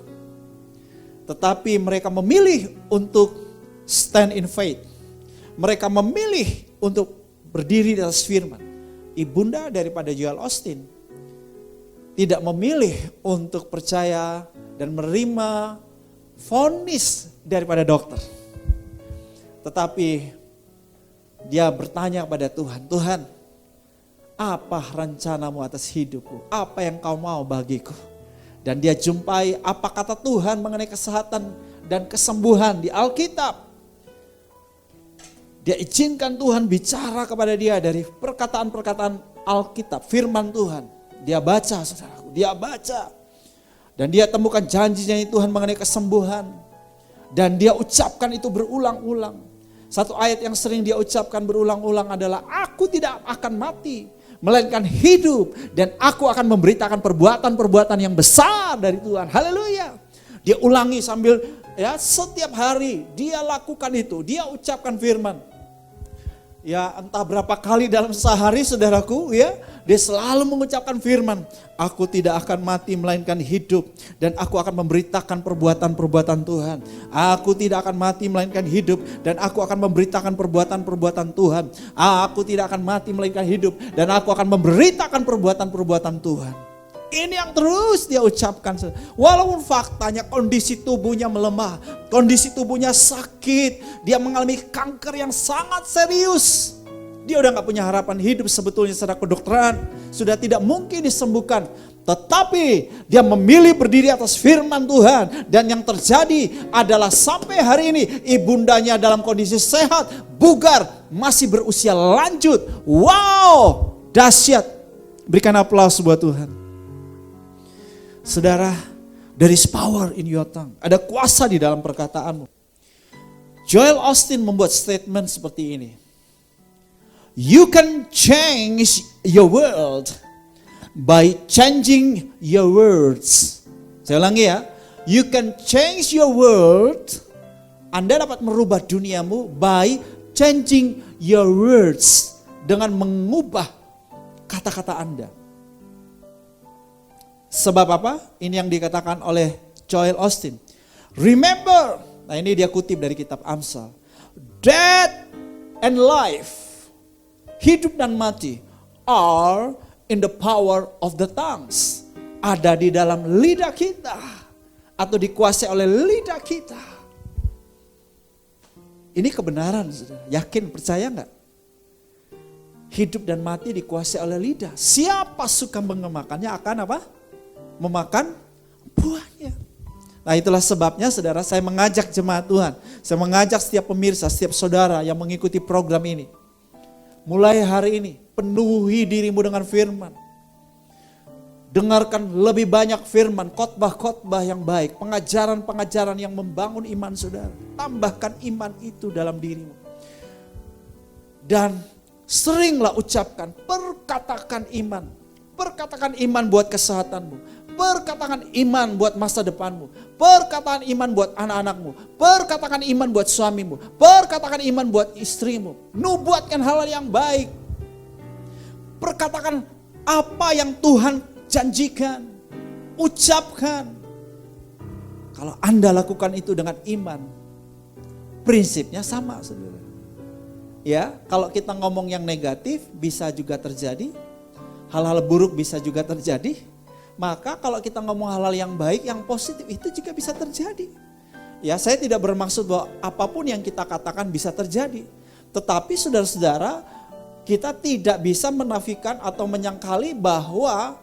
[SPEAKER 2] tetapi mereka memilih untuk stand in faith. Mereka memilih untuk berdiri di atas firman. Ibunda daripada Joel Osteen tidak memilih untuk percaya dan menerima vonis daripada dokter. Tetapi dia bertanya kepada Tuhan, Tuhan, apa rencanamu atas hidupku? Apa yang kau mau bagiku? Dan dia jumpai apa kata Tuhan mengenai kesehatan dan kesembuhan di Alkitab. Dia izinkan Tuhan bicara kepada dia dari perkataan-perkataan Alkitab, firman Tuhan. Dia baca, saudaraku, dia baca. Dan dia temukan janjinya Tuhan mengenai kesembuhan. Dan dia ucapkan itu berulang-ulang. Satu ayat yang sering dia ucapkan berulang-ulang adalah, aku tidak akan mati, melainkan hidup. Dan aku akan memberitakan perbuatan-perbuatan yang besar dari Tuhan. Haleluya. Dia ulangi sambil Ya, setiap hari dia lakukan itu, dia ucapkan firman. Ya, entah berapa kali dalam sehari saudaraku ya, dia selalu mengucapkan firman. Aku tidak akan mati melainkan hidup, dan aku akan memberitakan perbuatan-perbuatan Tuhan. Aku tidak akan mati melainkan hidup, dan aku akan memberitakan perbuatan-perbuatan Tuhan. Aku tidak akan mati melainkan hidup, dan aku akan memberitakan perbuatan-perbuatan Tuhan. Ini yang terus dia ucapkan. Walaupun faktanya kondisi tubuhnya melemah, kondisi tubuhnya sakit, dia mengalami kanker yang sangat serius. Dia udah gak punya harapan hidup sebetulnya secara kedokteran. Sudah tidak mungkin disembuhkan. Tetapi dia memilih berdiri atas firman Tuhan. Dan yang terjadi adalah sampai hari ini ibundanya dalam kondisi sehat, bugar, masih berusia lanjut. Wow, dahsyat. Berikan aplaus buat Tuhan. Saudara, there is power in your tongue. Ada kuasa di dalam perkataanmu. Joel Osteen membuat statement seperti ini. You can change your world by changing your words. Saya ulangi ya. You can change your world. Anda dapat merubah duniamu by changing your words. Dengan mengubah kata-kata Anda. Sebab apa? Ini yang dikatakan oleh Joel Osteen. Remember, nah ini dia kutip dari kitab Amsal. Death and life, hidup dan mati, are in the power of the tongues. Ada di dalam lidah kita, atau dikuasai oleh lidah kita. Ini kebenaran, saudara. Yakin, percaya enggak? Hidup dan mati dikuasai oleh lidah. Siapa suka mengemakannya akan apa? Memakan buahnya. Nah itulah sebabnya saudara, saya mengajak jemaat Tuhan, saya mengajak setiap pemirsa, setiap saudara yang mengikuti program ini. Mulai hari ini, penuhi dirimu dengan firman. Dengarkan lebih banyak firman, khotbah-khotbah yang baik, pengajaran-pengajaran yang membangun iman saudara. Tambahkan iman itu dalam dirimu. Dan seringlah ucapkan, perkatakan iman. Perkatakan iman buat kesehatanmu. Perkatakan iman buat masa depanmu. Perkataan iman buat anak-anakmu. Perkatakan iman buat suamimu. Perkatakan iman buat istrimu. Nubuatkan hal-hal yang baik. Perkatakan apa yang Tuhan janjikan. Ucapkan. Kalau Anda lakukan itu dengan iman, prinsipnya sama, saudara. Ya, kalau kita ngomong yang negatif bisa juga terjadi. Hal-hal buruk bisa juga terjadi. Maka kalau kita ngomong hal-hal yang baik, yang positif itu juga bisa terjadi. Ya, saya tidak bermaksud bahwa apapun yang kita katakan bisa terjadi. Tetapi saudara-saudara, kita tidak bisa menafikan atau menyangkali bahwa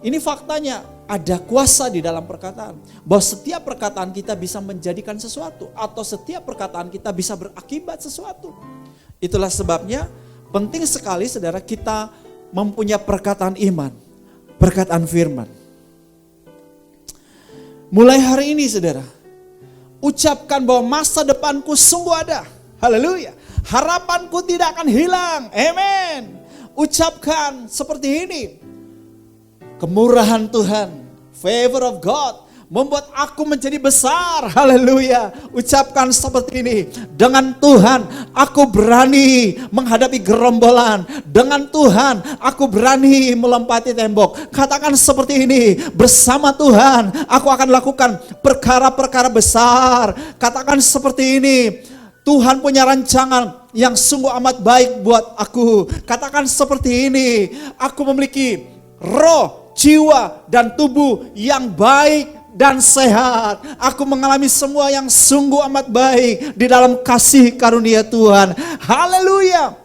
[SPEAKER 2] ini faktanya ada kuasa di dalam perkataan. Bahwa setiap perkataan kita bisa menjadikan sesuatu, atau setiap perkataan kita bisa berakibat sesuatu. Itulah sebabnya penting sekali saudara kita mempunyai perkataan iman. Perkataan firman. Mulai hari ini saudara, ucapkan bahwa masa depanku sungguh ada. Haleluya. Harapanku tidak akan hilang. Amen. Ucapkan seperti ini. Kemurahan Tuhan, favor of God, membuat aku menjadi besar. Haleluya. Ucapkan seperti ini. Dengan Tuhan aku berani menghadapi gerombolan. Dengan Tuhan aku berani melompati tembok. Katakan seperti ini. Bersama Tuhan aku akan lakukan perkara-perkara besar. Katakan seperti ini. Tuhan punya rancangan yang sungguh amat baik buat aku. Katakan seperti ini. Aku memiliki roh, jiwa dan tubuh yang baik dan sehat. Aku mengalami semua yang sungguh amat baik di dalam kasih karunia Tuhan. Haleluya.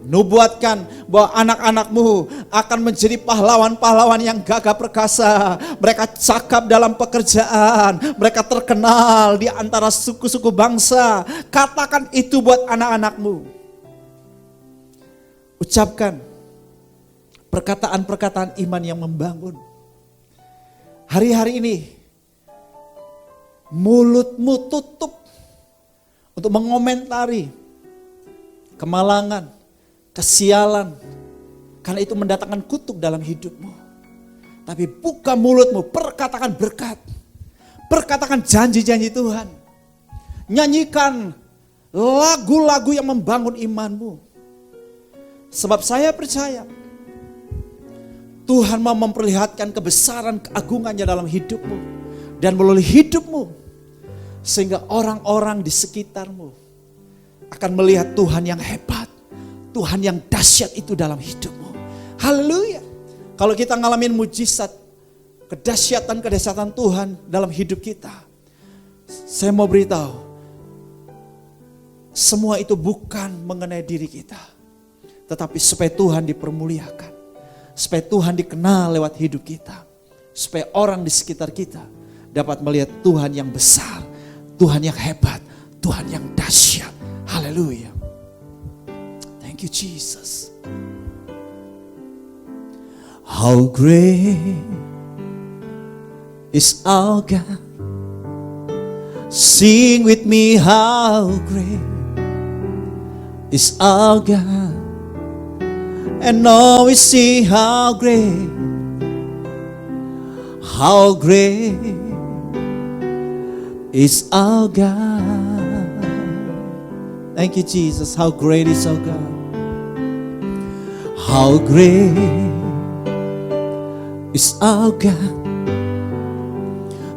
[SPEAKER 2] Nubuatkan bahwa anak-anakmu akan menjadi pahlawan-pahlawan yang gagah perkasa. Mereka cakap dalam pekerjaan. Mereka terkenal di antara suku-suku bangsa. Katakan itu buat anak-anakmu. Ucapkan perkataan-perkataan iman yang membangun. Hari-hari ini mulutmu tutup untuk mengomentari kemalangan, kesialan, karena itu mendatangkan kutuk dalam hidupmu. Tapi buka mulutmu, perkatakan berkat, Perkatakan janji-janji Tuhan. Nyanyikan lagu-lagu yang membangun imanmu. Sebab saya percaya Tuhan mau memperlihatkan kebesaran keagungannya dalam hidupmu dan melalui hidupmu, sehingga orang-orang di sekitarmu akan melihat Tuhan yang hebat, Tuhan yang dahsyat itu dalam hidupmu. Haleluya. Kalau kita ngalamin mujizat, kedahsyatan Tuhan dalam hidup kita, saya mau beritahu, semua itu bukan mengenai diri kita, tetapi supaya Tuhan dipermuliakan, supaya Tuhan dikenal lewat hidup kita, supaya orang di sekitar kita dapat melihat Tuhan yang besar, Tuhan yang hebat, Tuhan yang dahsyat. Haleluya. Thank you Jesus. How great is our God. Sing with me, how great is our God. And now we see how great is our God. Thank you Jesus, how great is our God. How great is our God.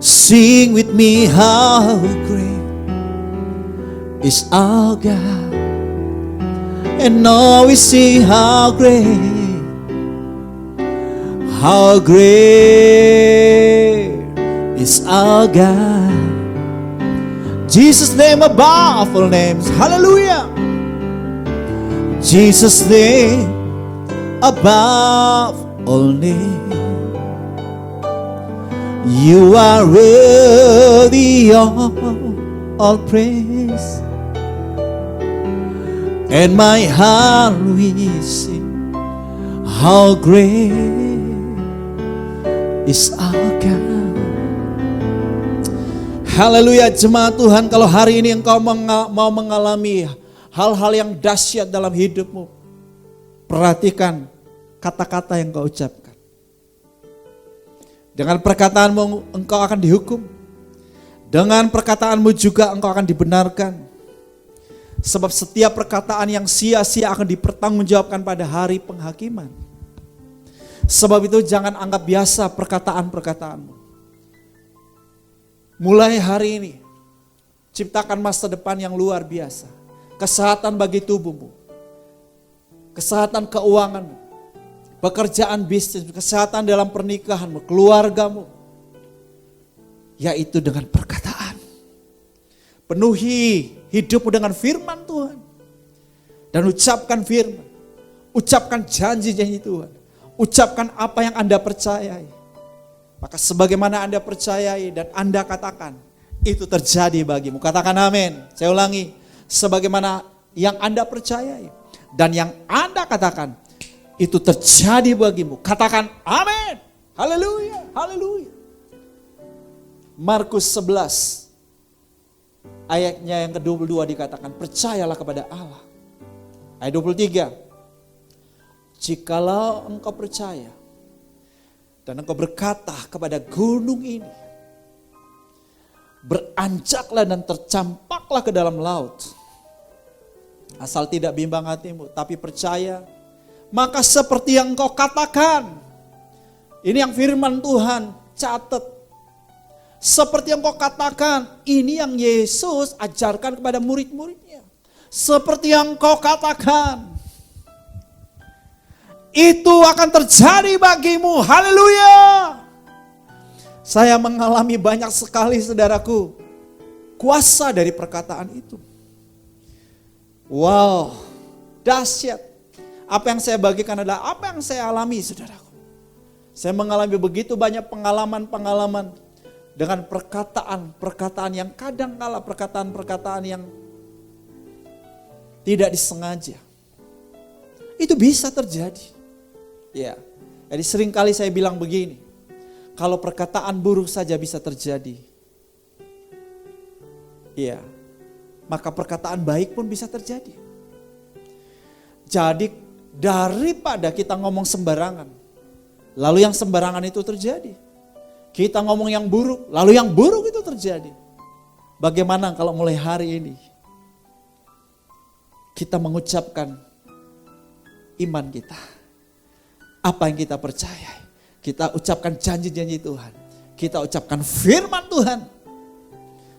[SPEAKER 2] Sing with me, how great is our God. And now we see how great is our God. Jesus' name above all names. Hallelujah. Jesus' name above all names. You are worthy of all praise. And my heart will sing, how great is our God. Haleluya jemaat Tuhan, kalau hari ini engkau mau mengalami hal-hal yang dahsyat dalam hidupmu, perhatikan kata-kata yang engkau ucapkan. Dengan perkataanmu engkau akan dihukum. Dengan perkataanmu juga engkau akan dibenarkan. Sebab setiap perkataan yang sia-sia akan dipertanggungjawabkan pada hari penghakiman. Sebab itu jangan anggap biasa perkataan-perkataanmu. Mulai hari ini, ciptakan masa depan yang luar biasa. Kesehatan bagi tubuhmu, kesehatan keuanganmu, pekerjaan bisnis, kesehatan dalam pernikahanmu, keluargamu. Yaitu dengan perkataan. Penuhi hidupmu dengan firman Tuhan. Dan ucapkan firman. Ucapkan janji-janji Tuhan. Ucapkan apa yang Anda percayai. Maka sebagaimana Anda percayai dan Anda katakan, itu terjadi bagimu. Katakan amin. Saya ulangi. Sebagaimana yang Anda percayai dan yang Anda katakan, itu terjadi bagimu. Katakan amin. Haleluya. Haleluya. Markus 11 ayatnya yang ke-22 dikatakan, percayalah kepada Allah. Ayat 23. Jikalau engkau percaya dan engkau berkata kepada gunung ini, beranjaklah dan tercampaklah ke dalam laut. Asal tidak bimbang hatimu, tapi percaya, maka seperti yang engkau katakan. Ini yang firman Tuhan, catat. Seperti yang kau katakan, ini yang Yesus ajarkan kepada murid-muridnya. Seperti yang kau katakan, itu akan terjadi bagimu. Haleluya. Saya mengalami banyak sekali saudaraku, kuasa dari perkataan itu. Wow, dahsyat. Apa yang saya bagikan adalah apa yang saya alami saudaraku. Saya mengalami begitu banyak pengalaman-pengalaman dengan perkataan-perkataan yang kadang-kala perkataan-perkataan yang tidak disengaja. Itu bisa terjadi. Ya. Jadi seringkali saya bilang begini, kalau perkataan buruk saja bisa terjadi. Ya. Maka perkataan baik pun bisa terjadi. Jadi daripada kita ngomong sembarangan, lalu yang sembarangan itu terjadi. Kita ngomong yang buruk, lalu yang buruk itu selalu terjadi. Bagaimana kalau mulai hari ini kita mengucapkan iman kita, apa yang kita percaya, kita ucapkan janji-janji Tuhan, kita ucapkan firman Tuhan.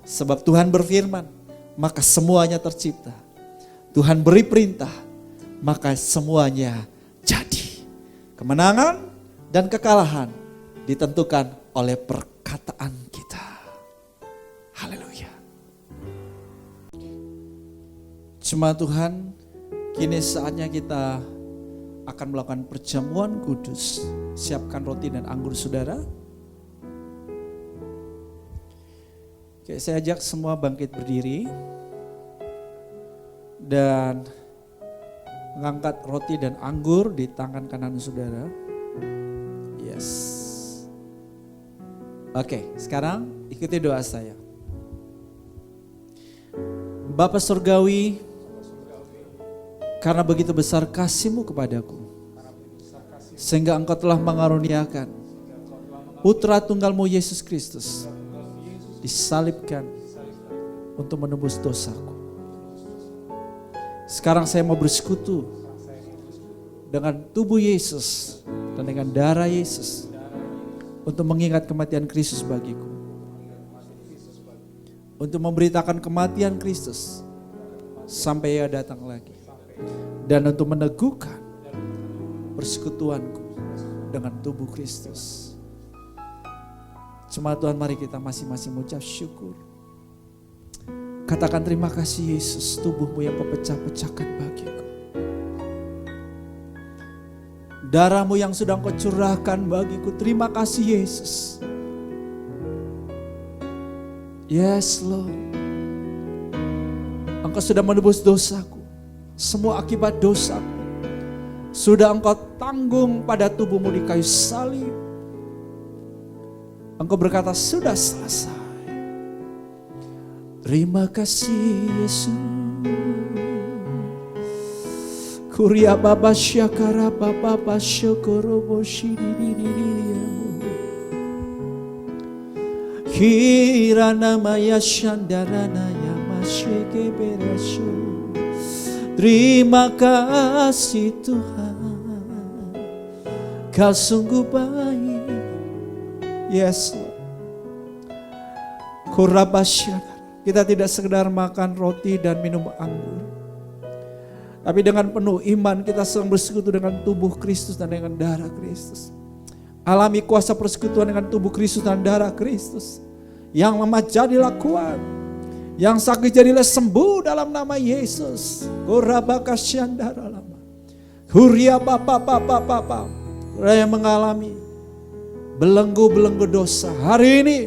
[SPEAKER 2] Sebab Tuhan berfirman, maka semuanya tercipta. Tuhan beri perintah, maka semuanya jadi. Kemenangan dan kekalahan ditentukan oleh perkataan kita. Haleluya. Cuma Tuhan, kini saatnya kita akan melakukan perjamuan kudus. Siapkan roti dan anggur saudara. Oke, saya ajak semua bangkit berdiri dan mengangkat roti dan anggur di tangan kanan saudara. Yes. Oke, sekarang ikuti doa saya. Bapa Surgawi, karena begitu besar kasih-Mu kepadaku, sehingga Engkau telah mengaruniakan Putra Tunggal-Mu Yesus Kristus disalibkan untuk menebus dosaku. Sekarang saya mau bersekutu dengan tubuh Yesus dan dengan darah Yesus untuk mengingat kematian Kristus bagiku, untuk memberitakan kematian Kristus sampai Ia datang lagi, dan untuk meneguhkan persekutuanku dengan tubuh Kristus. Cuma Tuhan, mari kita masing-masing mengucap syukur. Katakan terima kasih Yesus, tubuh-Mu yang Kau pecah-pecahkan bagiku. Darah-Mu yang sudah Engkau curahkan bagiku. Terima kasih Yesus. Yes Lord. Engkau sudah menebus dosaku. Semua akibat dosaku sudah Engkau tanggung pada tubuh-Mu di kayu salib. Engkau berkata sudah selesai. Terima kasih Yesus. Kuria baba syakara baba syokoro boshididididiyamo. Kirana maya shandarana yamasheke berasyo. Terima kasih Tuhan, Kau sungguh baik. Yes Lord. Kurabasyana. Kita tidak sekedar makan roti dan minum anggur, tapi dengan penuh iman kita sedang bersekutu dengan tubuh Kristus dan dengan darah Kristus. Alami kuasa persekutuan dengan tubuh Kristus dan darah Kristus. Yang lemah jadilah kuat, yang sakit jadilah sembuh dalam nama Yesus. Kurabakasyandara lama. Huria papa. Yang mengalami belenggu-belenggu dosa hari ini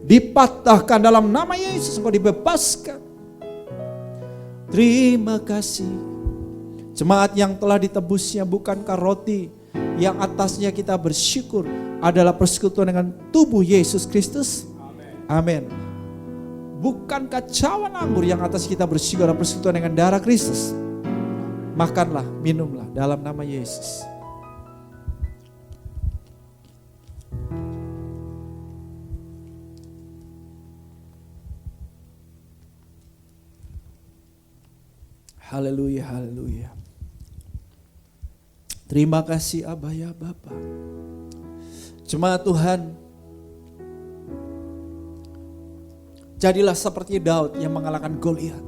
[SPEAKER 2] dipatahkan dalam nama Yesus. Engkau dibebaskan. Terima kasih. Jemaat yang telah ditebusnya bukankah roti yang atasnya kita bersyukur adalah persekutuan dengan tubuh Yesus Kristus? Amin. Bukankah cawan anggur yang atas kita bersyukur adalah persekutuan dengan darah Kristus? Makanlah, minumlah dalam nama Yesus. Haleluya, haleluya. Terima kasih Abah ya Bapa. Jemaat Tuhan, jadilah seperti Daud yang mengalahkan Goliat.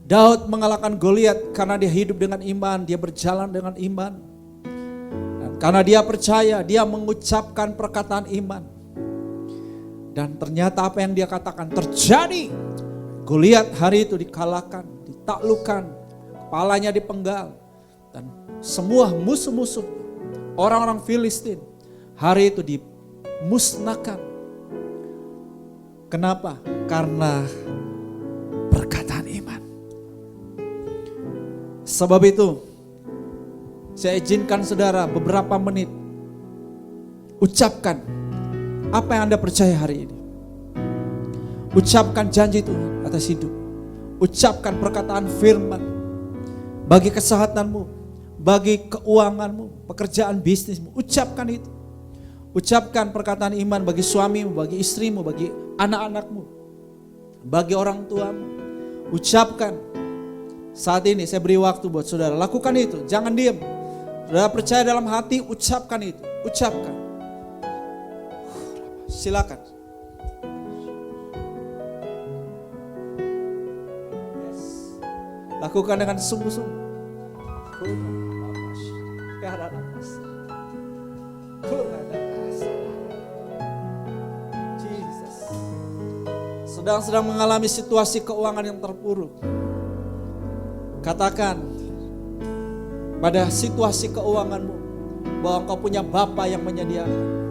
[SPEAKER 2] Daud mengalahkan Goliat karena dia hidup dengan iman, dia berjalan dengan iman. Dan karena dia percaya, dia mengucapkan perkataan iman. Dan ternyata apa yang dia katakan terjadi. Goliat hari itu dikalahkan, ditaklukkan, kepalanya dipenggal. Dan semua musuh-musuh orang-orang Filistin hari itu dimusnahkan. Kenapa? Karena perkataan iman. Sebab itu saya izinkan saudara beberapa menit ucapkan apa yang Anda percaya hari ini. Ucapkan janji Tuhan atas hidup. Ucapkan perkataan firman bagi kesehatanmu, bagi keuanganmu, pekerjaan bisnismu. Ucapkan itu. Ucapkan perkataan iman bagi suamimu, bagi istrimu, bagi anak-anakmu, bagi orang tuamu. Ucapkan. Saat ini saya beri waktu buat saudara. Lakukan itu, jangan diam. Saudara percaya dalam hati, ucapkan itu. Ucapkan. Silakan. Yes. Lakukan dengan sungguh-sungguh. Jesus. Sedang mengalami situasi keuangan yang terpuruk. Katakan pada situasi keuanganmu bahwa engkau punya Bapa yang menyediakan.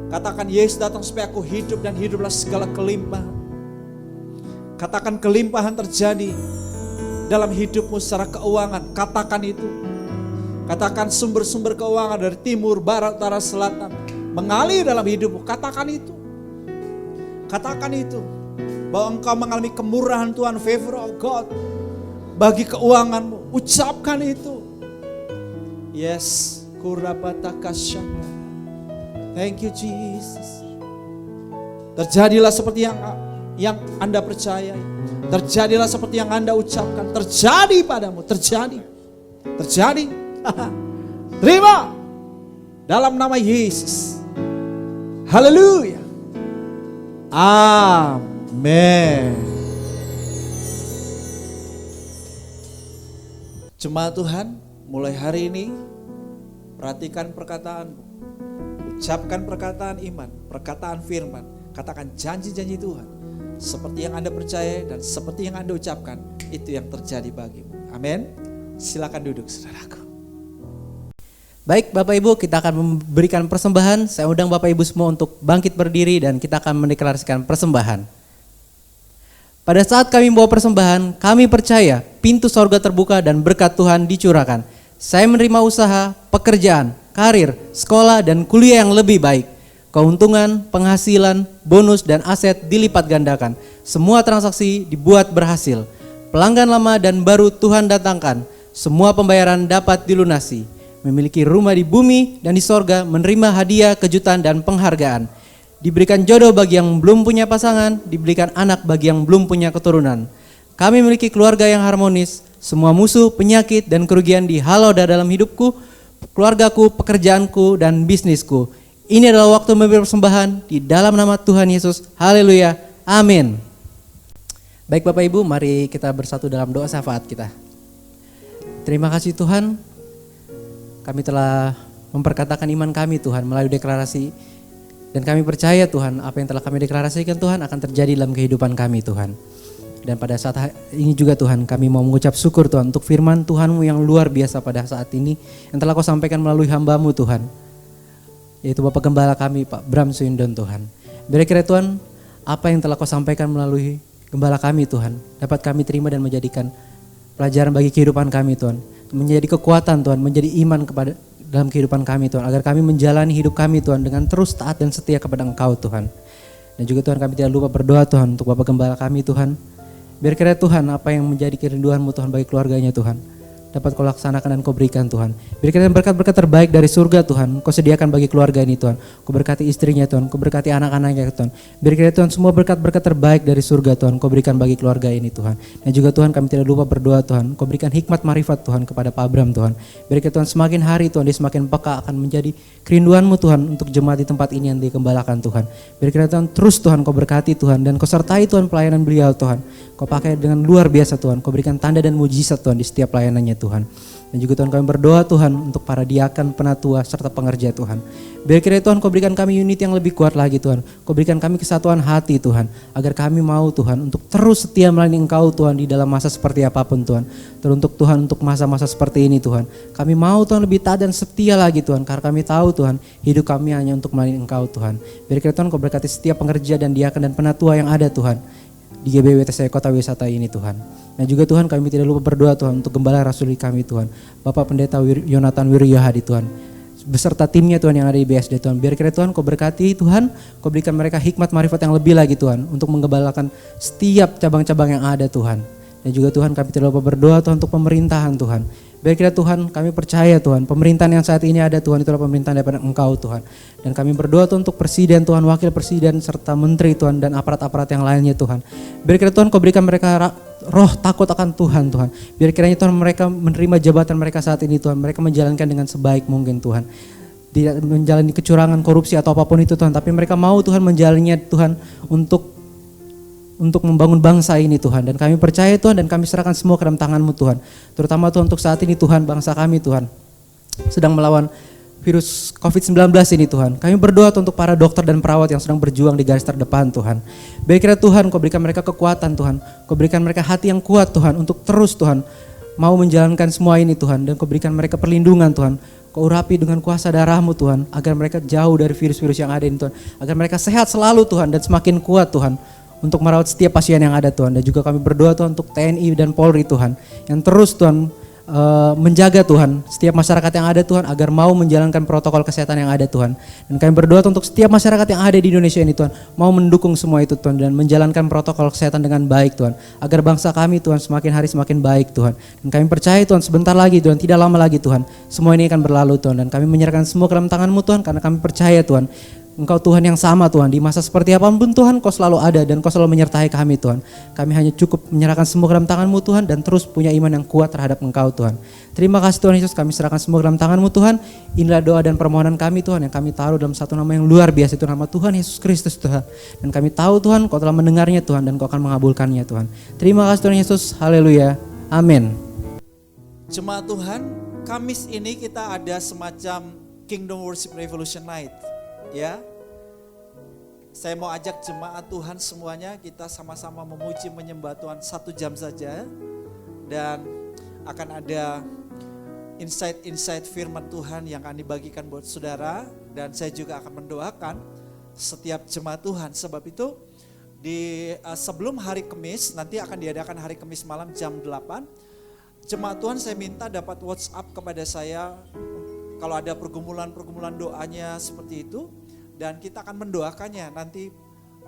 [SPEAKER 2] Katakan, Yesus datang supaya aku hidup dan hiduplah segala kelimpahan. Katakan kelimpahan terjadi dalam hidupmu secara keuangan. Katakan itu. Katakan sumber-sumber keuangan dari timur, barat, utara, selatan mengalir dalam hidupmu. Katakan itu. Katakan itu. Bahwa engkau mengalami kemurahan Tuhan, favor of God bagi keuanganmu. Ucapkan itu. Yes. Kurabatakashana. Thank you Jesus. Terjadilah seperti yang Anda percayai. Terjadilah seperti yang Anda ucapkan. Terjadi padamu. Terjadi. Terima. Dalam nama Yesus. Haleluya. Amin. Jemaat Tuhan, mulai hari ini perhatikan perkataanmu. Ucapkan perkataan iman, perkataan firman. Katakan janji-janji Tuhan. Seperti yang Anda percaya dan seperti yang Anda ucapkan, itu yang terjadi bagimu. Amin. Silakan duduk saudaraku.
[SPEAKER 3] Baik Bapak Ibu, kita akan memberikan persembahan. Saya undang Bapak Ibu semua untuk bangkit berdiri dan kita akan mendeklarasikan persembahan. Pada saat kami membawa persembahan, kami percaya pintu sorga terbuka dan berkat Tuhan dicurahkan. Saya menerima usaha, pekerjaan, karir, sekolah, dan kuliah yang lebih baik. Keuntungan, penghasilan, bonus, dan aset dilipat gandakan. Semua transaksi dibuat berhasil. Pelanggan lama dan baru Tuhan datangkan. Semua pembayaran dapat dilunasi. Memiliki rumah di bumi dan di sorga, menerima hadiah, kejutan, dan penghargaan. Diberikan jodoh bagi yang belum punya pasangan, diberikan anak bagi yang belum punya keturunan. Kami memiliki keluarga yang harmonis, semua musuh, penyakit, dan kerugian dihalau dalam hidupku, keluargaku, pekerjaanku, dan bisnisku. Ini adalah waktu memberi persembahan di dalam nama Tuhan Yesus. Haleluya. Amin. Baik Bapak Ibu, mari kita bersatu dalam doa syafaat kita. Terima kasih Tuhan, kami telah memperkatakan iman kami Tuhan melalui deklarasi. Dan kami percaya Tuhan, apa yang telah kami deklarasikan Tuhan akan terjadi dalam kehidupan kami Tuhan. Dan pada saat ini juga Tuhan, kami mau mengucap syukur Tuhan untuk firman Tuhan-Mu yang luar biasa pada saat ini, yang telah Kau sampaikan melalui hamba-Mu Tuhan, yaitu Bapak Gembala kami Pak Bram Suyundon Tuhan. Biar kira Tuhan, apa yang telah Kau sampaikan melalui Gembala kami Tuhan, dapat kami terima dan menjadikan pelajaran bagi kehidupan kami Tuhan. Menjadi kekuatan Tuhan, menjadi iman kepada dalam kehidupan kami Tuhan, agar kami menjalani hidup kami Tuhan dengan terus taat dan setia kepada Engkau Tuhan. Dan juga Tuhan, kami tidak lupa berdoa Tuhan untuk Bapak Gembala kami Tuhan. Biar kiranya Tuhan, apa yang menjadi kerinduan-Mu Tuhan bagi keluarganya Tuhan, dapat Kau laksanakan dan Kau berikan Tuhan. Biar kiranya berkat-berkat terbaik dari surga Tuhan Kau sediakan bagi keluarga ini Tuhan. Kau berkati istrinya Tuhan, Kau berkati anak-anaknya Tuhan. Biar kiranya Tuhan, semua berkat-berkat terbaik dari surga Tuhan Kau berikan bagi keluarga ini Tuhan. Dan juga Tuhan, kami tidak lupa berdoa Tuhan, Kau berikan hikmat marifat Tuhan kepada Pak Abram Tuhan. Biar kiranya Tuhan, semakin hari Tuhan dia semakin peka akan menjadi kerinduan-Mu Tuhan untuk jemaat di tempat ini yang dikembalakan Tuhan. Biar kiranya Tuhan, terus Tuhan Kau berkati Tuhan, dan Kau sertai Tuhan pelayanan beliau Tuhan. Kau pakai dengan luar biasa Tuhan, Kau berikan tanda dan mujizat Tuhan di setiap pelayanannya Tuhan. Dan juga Tuhan, kami berdoa Tuhan untuk para diakan, penatua, serta pengerja Tuhan. Biar kiranya Tuhan, Kau berikan kami unit yang lebih kuat lagi Tuhan. Kau berikan kami kesatuan hati Tuhan, agar kami mau Tuhan untuk terus setia melayani Engkau Tuhan di dalam masa seperti apapun Tuhan. Teruntuk Tuhan untuk masa-masa seperti ini Tuhan. Kami mau Tuhan lebih taat dan setia lagi Tuhan, karena kami tahu Tuhan, hidup kami hanya untuk melayani Engkau Tuhan. Biar kiranya Tuhan, Kau berkati setiap pengerja dan diakan dan penatua yang ada Tuhan di GBWTC Kota Wisata ini Tuhan. Dan juga Tuhan, kami tidak lupa berdoa Tuhan untuk Gembala Rasuli kami Tuhan, Bapak Pendeta Yonatan Wiryohadi Tuhan, beserta timnya Tuhan yang ada di BSD Tuhan. Biar kiranya Tuhan, Kau berkati Tuhan, Kau berikan mereka hikmat marifat yang lebih lagi Tuhan, untuk menggembalakan setiap cabang-cabang yang ada Tuhan. Dan juga Tuhan, kami tidak lupa berdoa Tuhan untuk pemerintahan Tuhan. Biar kiranya Tuhan, kami percaya Tuhan, pemerintahan yang saat ini ada Tuhan, itulah pemerintahan daripada Engkau Tuhan. Dan kami berdoa Tuhan untuk presiden Tuhan, wakil presiden, serta menteri Tuhan, dan aparat-aparat yang lainnya Tuhan. Biar kiranya Tuhan Kau berikan mereka roh takut akan Tuhan Tuhan. Biar kiranya Tuhan mereka menerima jabatan mereka saat ini Tuhan, mereka menjalankan dengan sebaik mungkin Tuhan. Tidak menjalani kecurangan, korupsi atau apapun itu Tuhan, tapi mereka mau Tuhan menjalannya Tuhan untuk membangun bangsa ini Tuhan. Dan kami percaya Tuhan, dan kami serahkan semua ke dalam tangan-Mu Tuhan. Terutama Tuhan untuk saat ini Tuhan, bangsa kami Tuhan sedang melawan virus COVID-19 ini Tuhan. Kami berdoa Tuhan untuk para dokter dan perawat yang sedang berjuang di garis terdepan Tuhan. Biar kiranya Tuhan Kau berikan mereka kekuatan Tuhan, Kau berikan mereka hati yang kuat Tuhan untuk terus Tuhan mau menjalankan semua ini Tuhan. Dan Kau berikan mereka perlindungan Tuhan, Kau urapi dengan kuasa darah-Mu Tuhan, agar mereka jauh dari virus-virus yang ada ini Tuhan. Agar mereka sehat selalu Tuhan, dan semakin kuat Tuhan untuk merawat setiap pasien yang ada Tuhan. Dan juga kami berdoa Tuhan untuk TNI dan Polri Tuhan, yang terus Tuhan menjaga Tuhan setiap masyarakat yang ada Tuhan, agar mau menjalankan protokol kesehatan yang ada Tuhan. Dan kami berdoa Tuhan untuk setiap masyarakat yang ada di Indonesia ini Tuhan, mau mendukung semua itu Tuhan, dan menjalankan protokol kesehatan dengan baik Tuhan, agar bangsa kami Tuhan semakin hari semakin baik Tuhan. Dan kami percaya Tuhan, sebentar lagi Tuhan, tidak lama lagi Tuhan, semua ini akan berlalu Tuhan. Dan kami menyerahkan semua ke dalam tangan-Mu Tuhan, karena kami percaya Tuhan, Engkau Tuhan yang sama Tuhan, di masa seperti apapun Tuhan, Kau selalu ada dan Kau selalu menyertai kami Tuhan. Kami hanya cukup menyerahkan semua ke dalam tangan-Mu Tuhan, dan terus punya iman yang kuat terhadap Engkau Tuhan. Terima kasih Tuhan Yesus, kami serahkan semua ke dalam tangan-Mu Tuhan. Inilah doa dan permohonan kami Tuhan, yang kami taruh dalam satu nama yang luar biasa, itu nama Tuhan Yesus Kristus Tuhan. Dan kami tahu Tuhan, Kau telah mendengarnya Tuhan, dan Kau akan mengabulkannya Tuhan. Terima kasih Tuhan Yesus, haleluya, amin.
[SPEAKER 2] Jemaat Tuhan, Kamis ini kita ada semacam Kingdom Worship Revolution Night. Ya, saya mau ajak jemaat Tuhan semuanya, kita sama-sama memuji menyembah Tuhan 1 jam saja. Dan akan ada insight-insight firman Tuhan yang akan dibagikan buat saudara. Dan saya juga akan mendoakan setiap jemaat Tuhan. Sebab itu sebelum hari Kamis, nanti akan diadakan hari Kamis malam jam 8. Jemaat Tuhan, saya minta dapat WhatsApp kepada saya kalau ada pergumulan-pergumulan doanya seperti itu. Dan kita akan mendoakannya nanti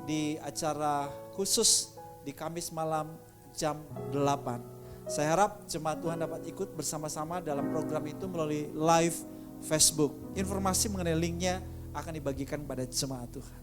[SPEAKER 2] di acara khusus di Kamis malam jam 8. Saya harap jemaat Tuhan dapat ikut bersama-sama dalam program itu melalui live Facebook. Informasi mengenai linknya akan dibagikan pada jemaat Tuhan.